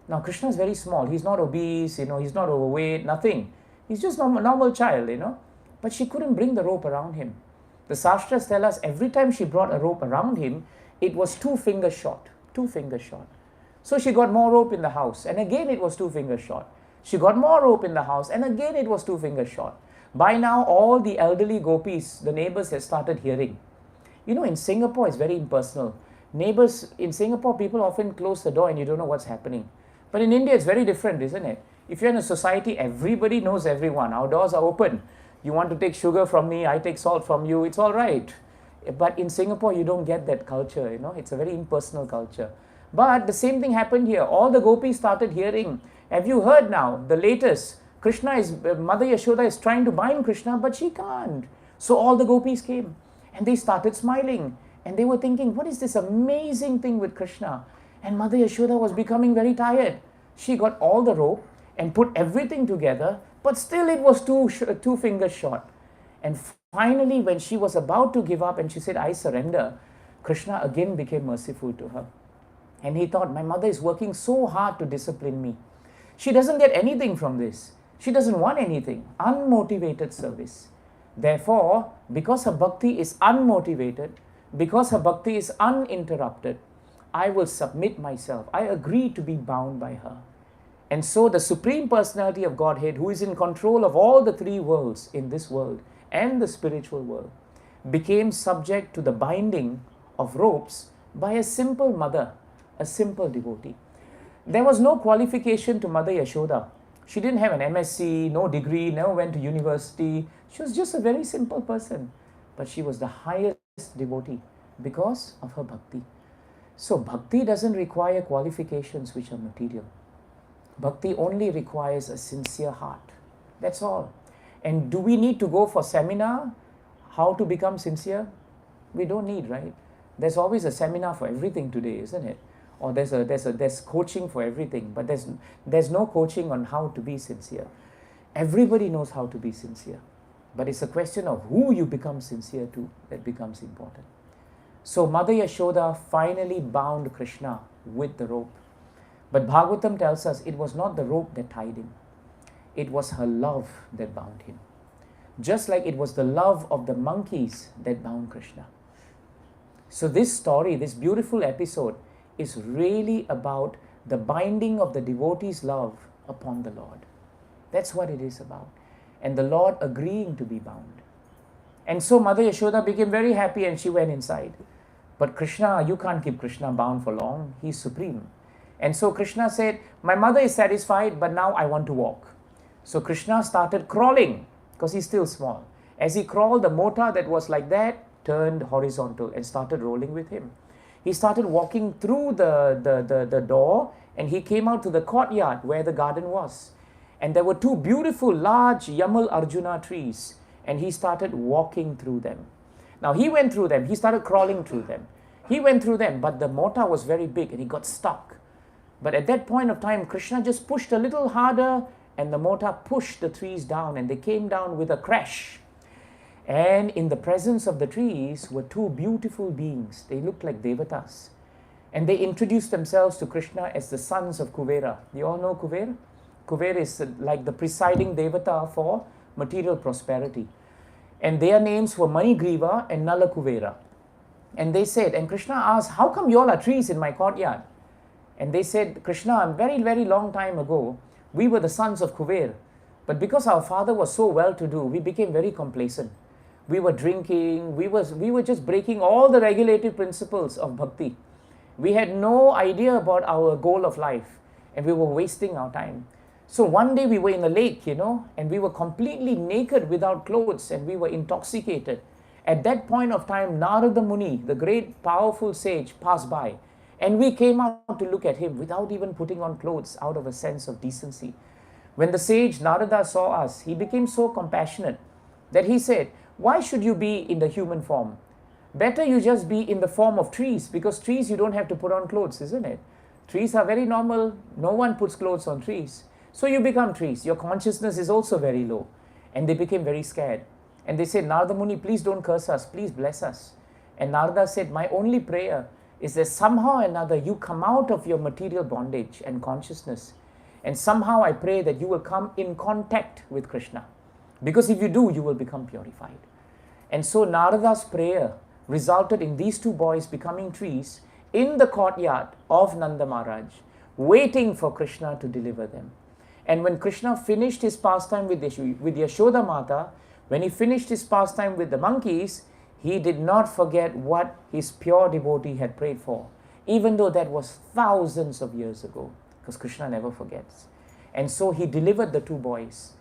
Now Krishna is very small. He's not obese, he's not overweight, nothing. He's just a normal child, But she couldn't bring the rope around him. The Shastras tell us every time she brought a rope around him, it was 2 fingers short. 2 fingers short. So she got more rope in the house, and again it was 2 fingers short. She got more rope in the house, and again it was 2 fingers short. By now, all the elderly gopis, the neighbors, had started hearing. In Singapore, it's very impersonal. Neighbors, in Singapore, people often close the door and you don't know what's happening. But in India, it's very different, isn't it? If you're in a society, everybody knows everyone. Our doors are open. You want to take sugar from me, I take salt from you, it's all right. But in Singapore, you don't get that culture, It's a very impersonal culture. But the same thing happened here. All the gopis started hearing. Have you heard now? The latest. Mother Yashoda is trying to bind Krishna, but she can't. So all the gopis came. And they started smiling. And they were thinking, what is this amazing thing with Krishna? And Mother Yashoda was becoming very tired. She got all the rope and put everything together, but still it was 2 fingers short. And finally, when she was about to give up and she said, I surrender, Krishna again became merciful to her. And he thought, my mother is working so hard to discipline me. She doesn't get anything from this. She doesn't want anything. Unmotivated service. Therefore, because her bhakti is unmotivated, because her bhakti is uninterrupted, I will submit myself. I agree to be bound by her. And so the Supreme Personality of Godhead, who is in control of all the 3 worlds in this world and the spiritual world, became subject to the binding of ropes by a simple mother, a simple devotee. There was no qualification to Mother Yashoda. She didn't have an MSc, no degree, never went to university. She was just a very simple person. But she was the highest devotee because of her bhakti. So bhakti doesn't require qualifications which are material. Bhakti only requires a sincere heart. That's all. And do we need to go for seminar? How to become sincere? We don't need, right? There's always a seminar for everything today, isn't it? Or there's coaching for everything, but there's no coaching on how to be sincere. Everybody knows how to be sincere. But it's a question of who you become sincere to that becomes important. So Mother Yashoda finally bound Krishna with the rope. But Bhagavatam tells us it was not the rope that tied him. It was her love that bound him. Just like it was the love of the monkeys that bound Krishna. So this story, this beautiful episode, is really about the binding of the devotee's love upon the Lord. That's what it is about. And the Lord agreeing to be bound. And so Mother Yashoda became very happy and she went inside. But Krishna, you can't keep Krishna bound for long. He's supreme. And so Krishna said, my mother is satisfied, but now I want to walk. So Krishna started crawling, because he's still small. As he crawled, the mota that was like that turned horizontal and started rolling with him. He started walking through the door, and he came out to the courtyard where the garden was. And there were two beautiful large Yamal Arjuna trees, and he started walking through them. Now he went through them, he started crawling through them. He went through them, but the mota was very big and he got stuck. But at that point of time, Krishna just pushed a little harder, and the mota pushed the trees down, and they came down with a crash. And in the presence of the trees were two beautiful beings. They looked like devatas. And they introduced themselves to Krishna as the sons of Kuvera. You all know Kuvera? Kuvera is like the presiding devata for material prosperity. And their names were Manigriva and Nala Kuvera. And they said, and Krishna asked, how come you all are trees in my courtyard? And they said, Krishna, a very, very long time ago, we were the sons of Kuver. But because our father was so well-to-do, we became very complacent. We were drinking, we were just breaking all the regulative principles of bhakti. We had no idea about our goal of life, and we were wasting our time. So one day we were in a lake, and we were completely naked without clothes, and we were intoxicated. At that point of time, Narada Muni, the great powerful sage, passed by. And we came out to look at him without even putting on clothes, out of a sense of decency. When the sage Narada saw us, he became so compassionate that he said, why should you be in the human form? Better you just be in the form of trees, because trees you don't have to put on clothes, isn't it? Trees are very normal. No one puts clothes on trees. So you become trees. Your consciousness is also very low. And they became very scared. And they said, Narada Muni, please don't curse us. Please bless us. And Narada said, my only prayer is that somehow or another you come out of your material bondage and consciousness. And somehow I pray that you will come in contact with Krishna. Because if you do, you will become purified. And so Narada's prayer resulted in these two boys becoming trees in the courtyard of Nanda Maharaj, waiting for Krishna to deliver them. And when Krishna finished his pastime with Yashoda Mata, when he finished his pastime with the monkeys, he did not forget what his pure devotee had prayed for, even though that was thousands of years ago, because Krishna never forgets. And so he delivered the two boys.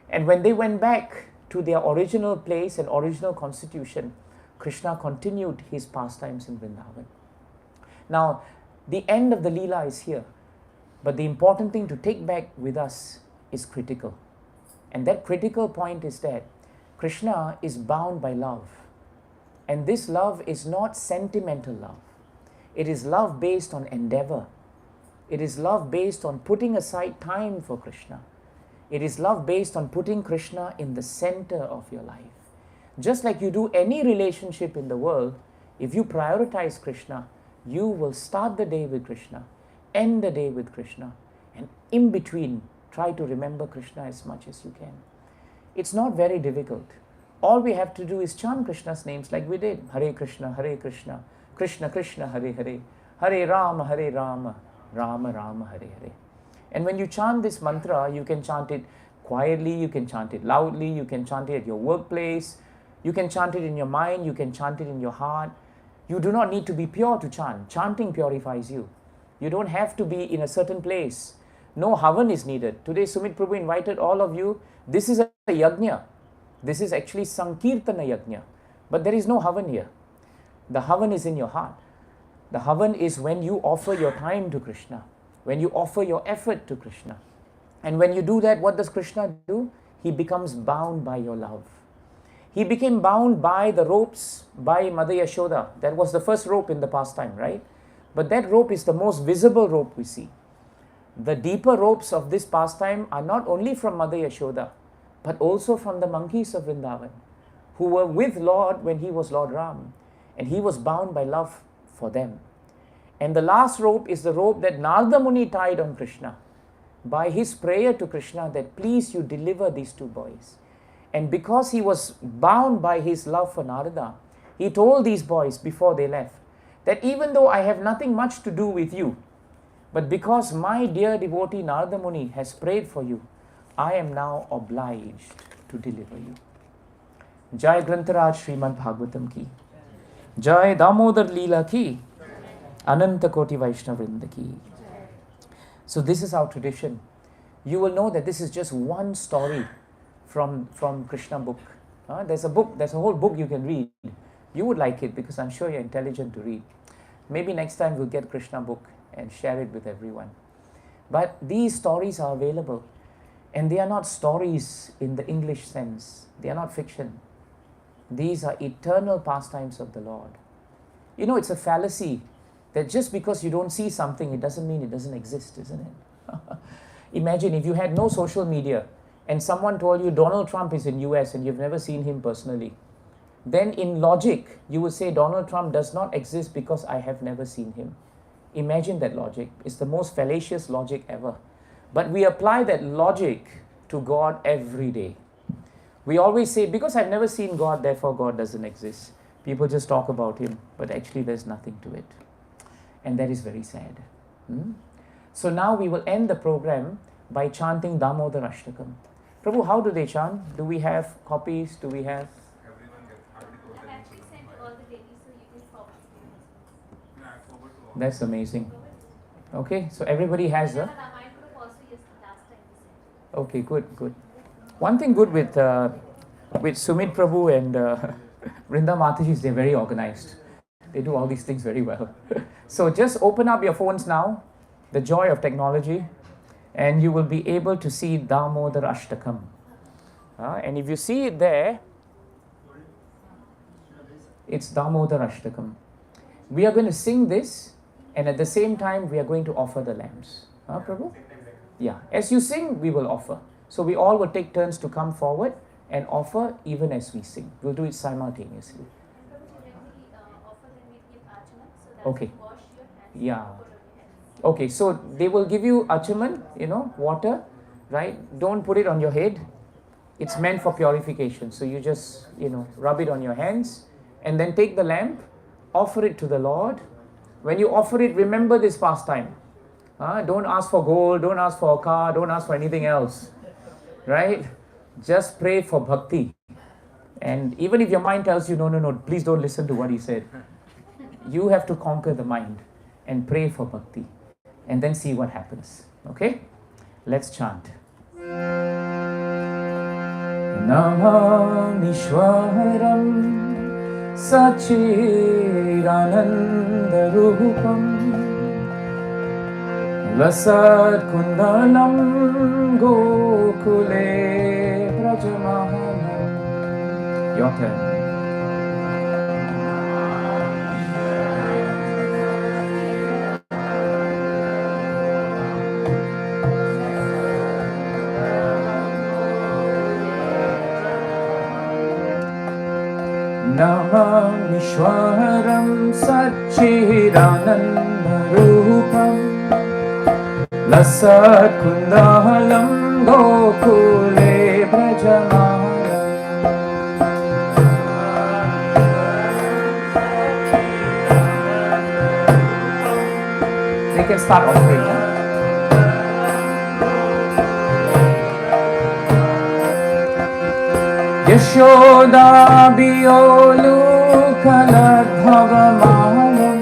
And when they went back to their original place and original constitution, Krishna continued his pastimes in Vrindavan. Now, the end of the Leela is here, but the important thing to take back with us is critical. And that critical point is that Krishna is bound by love. And this love is not sentimental love. It is love based on endeavor. It is love based on putting aside time for Krishna. It is love based on putting Krishna in the center of your life. Just like you do any relationship in the world, if you prioritize Krishna, you will start the day with Krishna, end the day with Krishna, and in between, try to remember Krishna as much as you can. It's not very difficult. All we have to do is chant Krishna's names like we did. Hare Krishna, Krishna Krishna, Hare Hare, Hare Rama, Rama Rama, Hare Hare. And when you chant this mantra, you can chant it quietly, you can chant it loudly, you can chant it at your workplace, you can chant it in your mind, you can chant it in your heart. You do not need to be pure to chant. Chanting purifies you. You don't have to be in a certain place. No havan is needed. Today Sumit Prabhu invited all of you. This is a yajna. This is actually Sankirtana yajna. But there is no havan here. The havan is in your heart. The havan is when you offer your time to Krishna, when you offer your effort to Krishna. And when you do that, what does Krishna do? He becomes bound by your love. He became bound by the ropes by Mother Yashoda. That was the first rope in the pastime, right? But that rope is the most visible rope we see. The deeper ropes of this pastime are not only from Mother Yashoda, but also from the monkeys of Vrindavan, who were with Lord when he was Lord Ram, and he was bound by love for them. And the last rope is the rope that Narada Muni tied on Krishna by his prayer to Krishna that please you deliver these two boys. And because he was bound by his love for Narada, he told these boys before they left that even though I have nothing much to do with you, but because my dear devotee Narada Muni has prayed for you, I am now obliged to deliver you. Jai Grantaraj Srimad Bhagavatam ki, Jai Damodar Leela ki, Ananta Koti Vaishnavrinda ki. So this is our tradition. You will know that this is just one story from Krishna book. There's a whole book you can read. You would like it because I'm sure you're intelligent to read. Maybe next time we'll get Krishna book and share it with everyone. But these stories are available, and they are not stories in the English sense. They are not fiction. These are eternal pastimes of the Lord. You know, it's a fallacy that just because you don't see something, it doesn't mean it doesn't exist, isn't it? Imagine if you had no social media and someone told you Donald Trump is in US and you've never seen him personally. Then in logic, you would say Donald Trump does not exist because I have never seen him. Imagine that logic. It's the most fallacious logic ever. But we apply that logic to God every day. We always say, because I've never seen God, therefore God doesn't exist. People just talk about him, but actually there's nothing to it. And that is very sad. So now we will end the program by chanting Damodar Ashtakam. Prabhu, how do they chant? Do we have copies? Do we have? Everyone gets hardly told I that actually it's sent mine. to all the ladies so you can forward to them. Yeah, I forward to all. That's amazing. Okay, so everybody has a... Mine could have also yes, last time we sent. Okay, good. One thing good with Sumit Prabhu and Vrinda Mataji is they're very organized. They do all these things very well. So just open up your phones now, the joy of technology, and you will be able to see Damodar Ashtakam. And if you see it there, it's Damodar Ashtakam. We are going to sing this, and at the same time, we are going to offer the lamps. Prabhu? Yeah, as you sing, we will offer. So we all will take turns to come forward and offer even as we sing. We'll do it simultaneously. Okay. Yeah. Okay, so they will give you achaman, water, right? Don't put it on your head. It's meant for purification. So you just, rub it on your hands and then take the lamp, offer it to the Lord. When you offer it, remember this pastime. Don't ask for gold, don't ask for a car, don't ask for anything else, right? Just pray for bhakti. And even if your mind tells you, no, please don't listen to what he said. You have to conquer the mind and pray for bhakti and then see what happens. Okay? Let's chant. Namamishwaram Sachiranandarupam Lasat Kundalam Gokule Prajamahanam. Your turn. Namamishwaram Sachiranandarupam Lasat Kundalam Gokule Brajamana. They can start offering. Yashoda Biolu Kaladhavamalam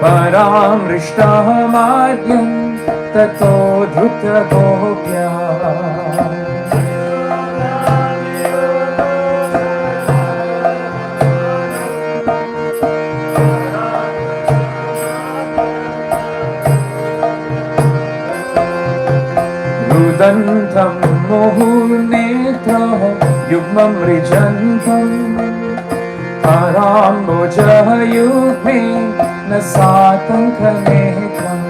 Param Rishtahamadyam Tato Dhruta Gopya. Rudantam Muhunetra Yugmam Rijantam Parambojayugme Nasatankanekam.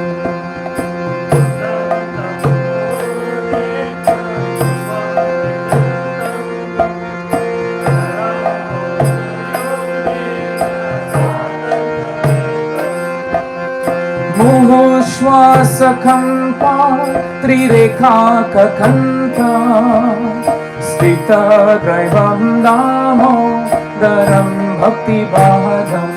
श्वासकम्पा त्रिरेखाककण्ठा स्थितग्रैवं दामोदरं भक्तिभागम्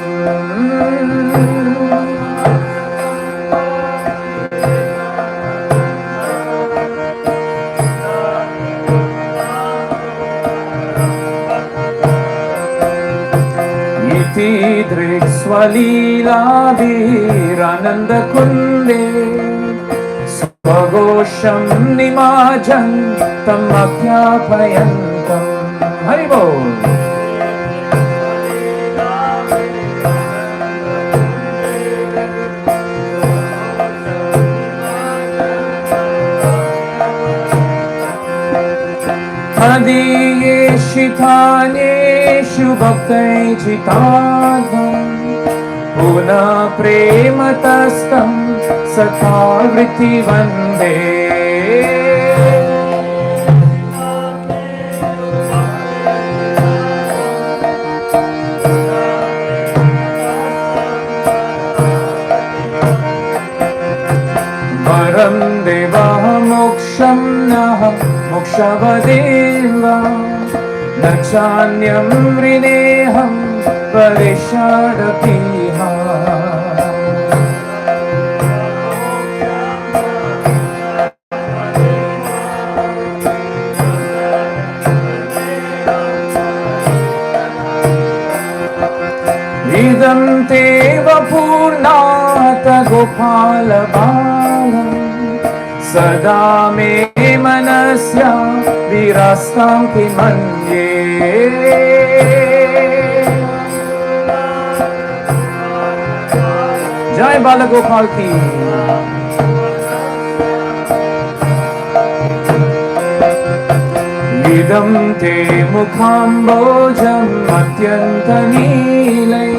इति दृक्स्वलीलाभिरानन्दकुन्दे स्वघोषं निमाजन्तम् अख्यापयन्तम् हरि बोल। अदीयेषितान्येषु भक्तैर्जितार्थं पुनः प्रेमतस्तं सखा वृत्ति वन्दे। वरं देवः मोक्षं नः मोक्षवदेव न चान्यं वृणेऽहं परिषदपीह। इदं ते वपूर्णात् गोपालबालम् सदा मे मनस्या विरास्तां किमन्ये। जय बाल गोपाल की। इदं ते मुखाम्बोजम् अत्यन्तनीलै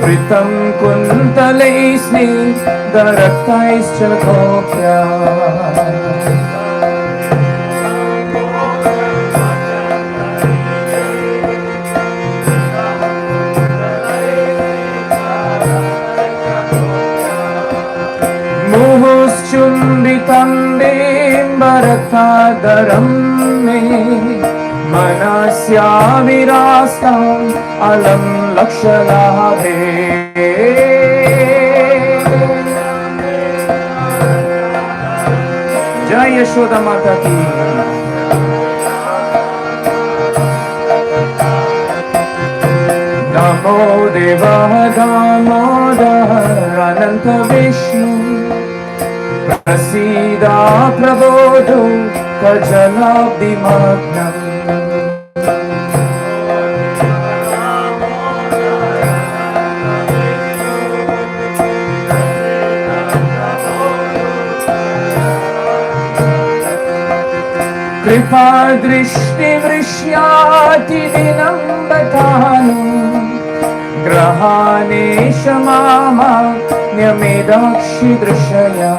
वृतं कुन्तलैः स्निग्धरक्तैश्च गोप्या। मुहुश्चुम्बितं बिम्बरक्तादरं मे मनस्याविरास्ताम् अलं लक्षलाभे। जय यशोदा माता की। नमो देवः दामोदर अनंत विष्णु प्रसीदा प्रबोधो कजलाब्धिमग्नम्। कृपा दृष्टि वृष्याति दिनं बतानु ग्रहाणे क्षमामान्यमेदाक्षि दृशया।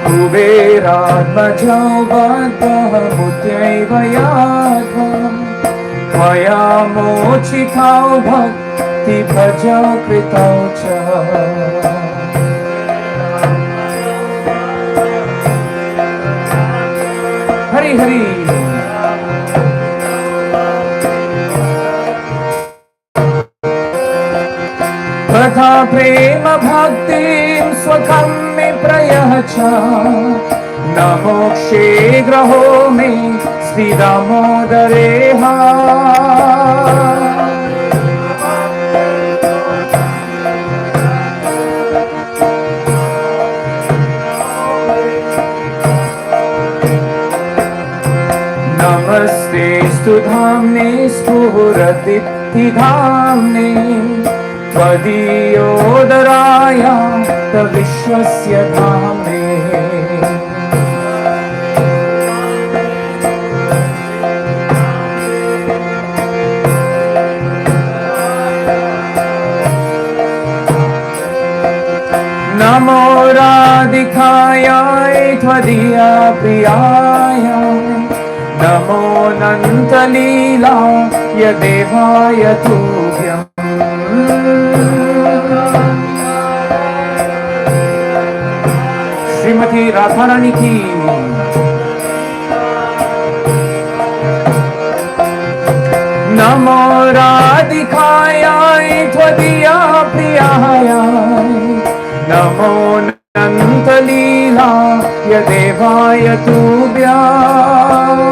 कुबेरात्मजो बद्धः मुद्यैव याध्वम् त्वया मोचितौ भक्तिभजौ कृतौ च। हरि हरि। तथा प्रेम भक्तिं स्वकं मे प्रयच्छ न मोक्षे ग्रहो मे श्री दामोदरेह। नमस्ते स्तु धाम्ने स्फुरदीप्तिधाम्ने त्वदीयोदराय विश्वस्य धाम्ने। नमो राधिका त्वदीया प्रियाय नमो नन्तलीलाय देवाय तुभ्यम् श्रीमती राधा रानी की नमो राधिकायाय त्वदीया प्रियाय नमो नन्तलीलाय देवाय तुभ्यम्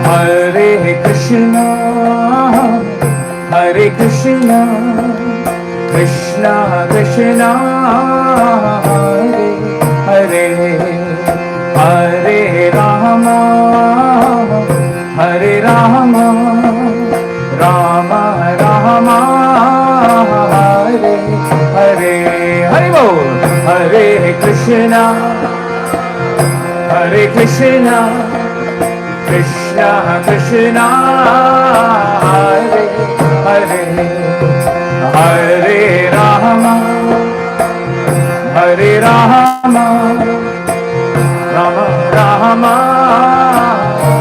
Hare Krishna, Hare Krishna, Krishna Krishna, Hare Hare, Hare Rama, Hare Rama, Rama Rama, Hare Hare, Hare Bol, Hare Krishna, Hare Krishna, Krishna Krishna, Hare Hare, Hare Rama, Hare Rama, Rama Rama,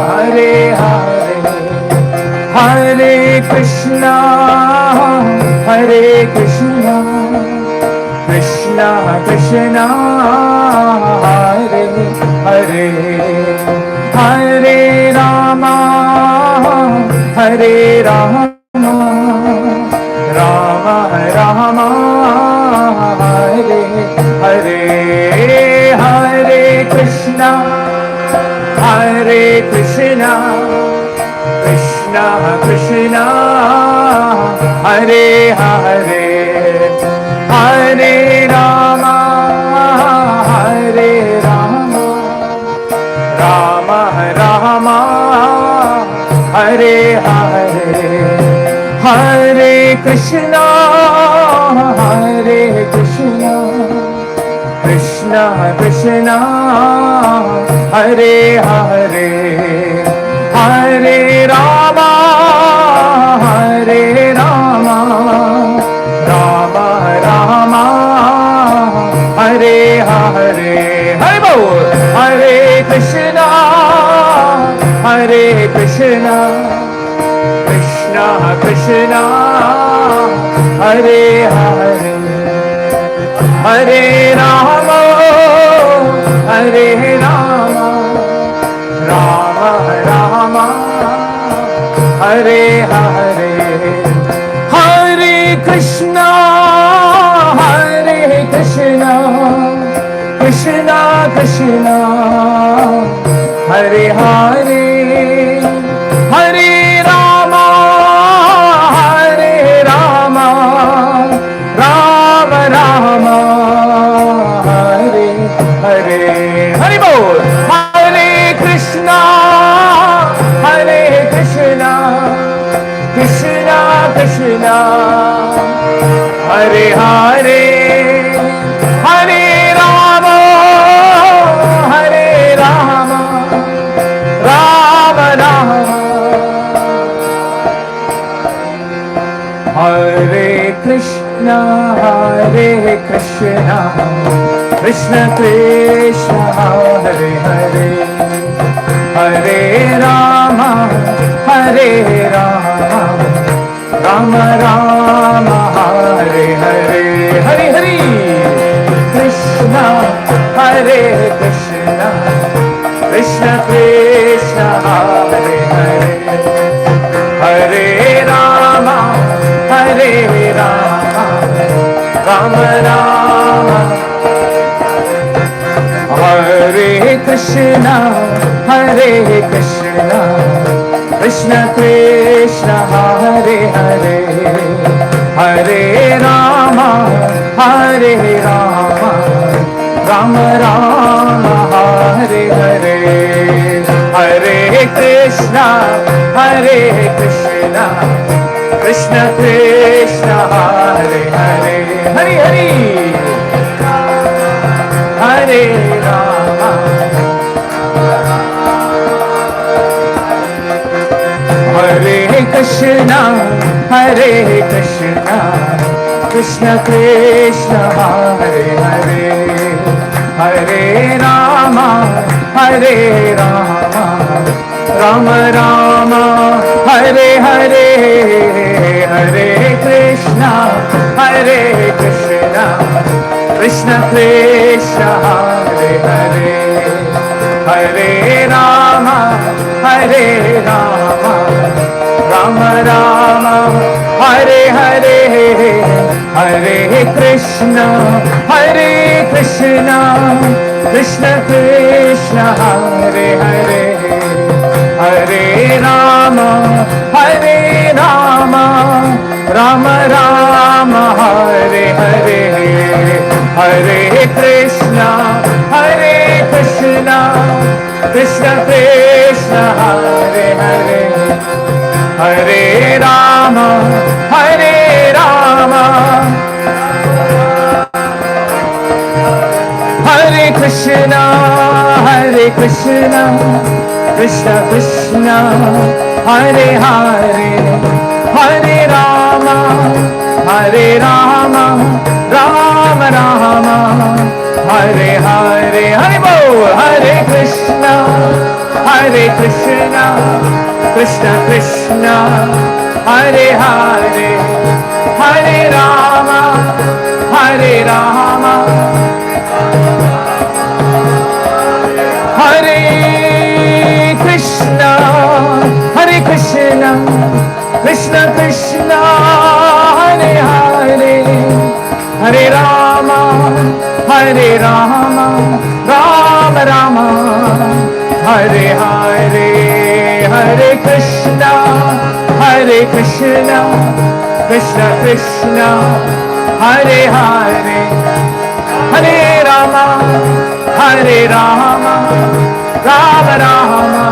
Hare Hare, Hare Krishna, Hare Krishna, Krishna Krishna, Hare Hare, Hare Rama, Hare Rama, Rama Rama, Hare Hare, Hare Krishna, Hare Krishna, Krishna Krishna, Hare Hare, Hare Rama, Hare Rama, Rama Rama, Hare Hare, Hare Krishna, Hare Krishna, Krishna Krishna, Hare Hare, Hare Rama, Hare Rama, Rama Rama, Hare Hare, Hare Bol, Hare Krishna, Hare Krishna, Krishna Krishna, Hare Hare, Hare Rama, Hare Rama, Rama Rama, Hare Hare, Hare Krishna, Hare Krishna, Krishna Krishna, Hare Hare, Hare Rama, Hare Rama, Rama Rama, Hare Hare, Hare Bol, Hare Krishna, Hare Krishna, Krishna Krishna, Hare Hare, Hare Rama, Hare Rama, Rama Rama, Hare Krishna, Hare Krishna, Krishna Krishna, Hare Hare, Hare Rama, Hare Rama, Rama Rama, Hare Hare, Hare Hare, Krishna, Hare Krishna, Krishna Krishna, Hare Hare, Hare Rama, Hare Rama, Rama Rama, Hare Krishna, Hare Krishna, Krishna Krishna, Hare Hare, Hare Rama, Hare Rama, Rama Rama, Hare Hare, Hare Krishna, Hare Krishna, Krishna Krishna, Hare Hare, Hare Hare, Hare Rama, Krishna, Krishna Krishna, Hare Hare, Hare Rama, Rama Rama, Hare Hare, Hare Krishna, Krishna Krishna, Hare Hare, Hare Rama, Rama Rama, Hare Hare, Hare Krishna, Krishna Krishna, Hare Hare, Hare Rama, Rama Rama, Hare Hare, Hare Krishna, Krishna Krishna, Hare Hare, Hare Rama, Hare Krishna, Krishna Krishna, Hare Hare, Hare Rama, Rama Rama, Hare Hare, Hare Bol, Hare Krishna, Krishna Krishna, Hare Hare, Hare Rama, Hare Krishna, Krishna Krishna, Hare Hare, Hare Rama, Rama Rama, Hare Hare, Hare Krishna, Krishna Krishna, Hare Hare, Hare Rama, Rama Rama,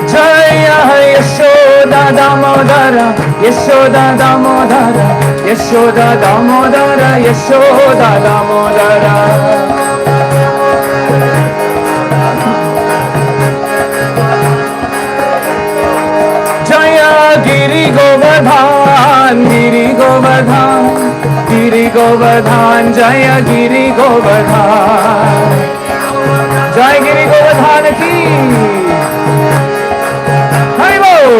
Jaya Yashoda Damodara, Yashoda Damodara, Yashoda Damodara, Yashoda Damodara. Jaya Giri Govardhan, Jaya Giri Govardhan, Jai Giri Govardhan ki Hari Bol.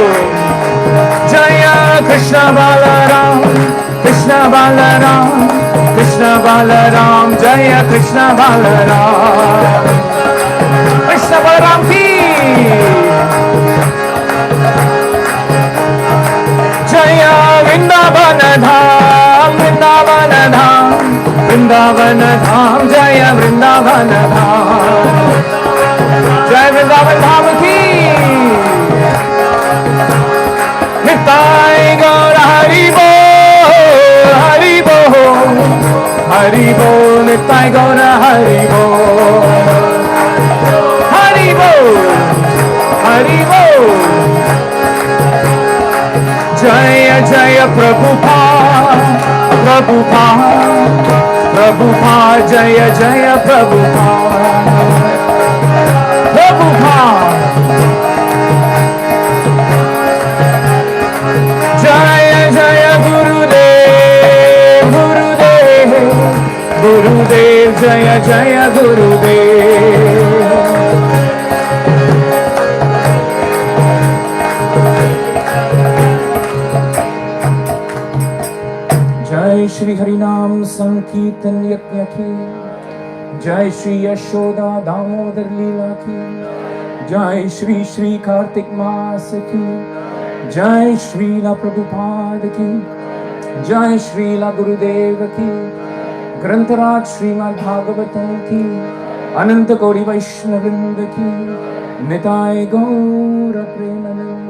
Jaya Krishna Balaram, Jaya Krishna Balaram ki Jaya Vrindavan Dham, Jaya Vrindavan Dham, Jai Vrindavan Dham ki Nitai Gaur Hari Bol, Nitai Gaur Hari Bol, Jaya Jaya Prabhupada, Jaya Jaya Prabhupada, Jaya Jaya Gurudev, Jaya Jaya Gurudev. Jai Shri Harinam Sankirtan Yajna ki, Jai Shri Yashoda Damodar Leela ki, Jai Shri Shri Kartik Maas ki, Jai Shri La Prabhupada ki, Jai Shri La Gurudev ki, Grantaraj Srimad Bhagavatam ki, Ananta Kori Vaishnavrinda ki, Nitai Gaura Premanjana.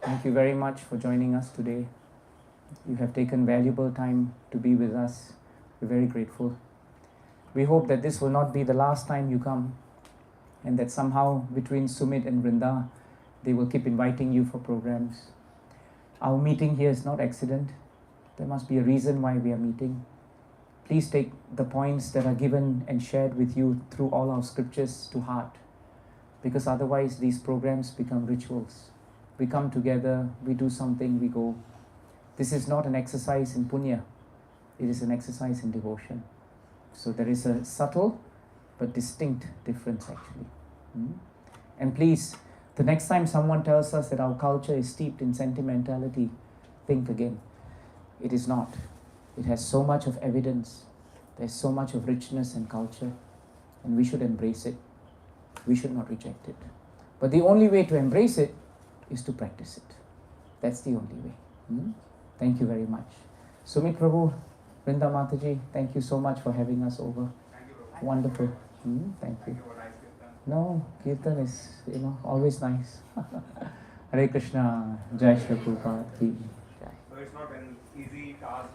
Thank you very much for joining us today. You have taken valuable time to be with us. We're very grateful. We hope that this will not be the last time you come, and that somehow between Sumit and Vrinda, they will keep inviting you for programs. Our meeting here is not accident. There must be a reason why we are meeting. Please take the points that are given and shared with you through all our scriptures to heart, because otherwise these programs become rituals. We come together, we do something, we go. This is not an exercise in punya, it is an exercise in devotion. So there is a subtle but distinct difference actually. And please, the next time someone tells us that our culture is steeped in sentimentality, think again. It is not. It has so much of evidence. There's so much of richness and culture, and we should embrace it. We should not reject it. But the only way to embrace it is to practice it. That's the only way. Thank you very much. Sumit Prabhu, Vrinda Mataji, thank you so much for having us over. Thank you, Prabhu. Wonderful. Thank you. Thank you for nice kirtan. No, kirtan is, always nice. Hare Krishna, Jai Shri Prabhupada ki Jai. So it's not an easy task.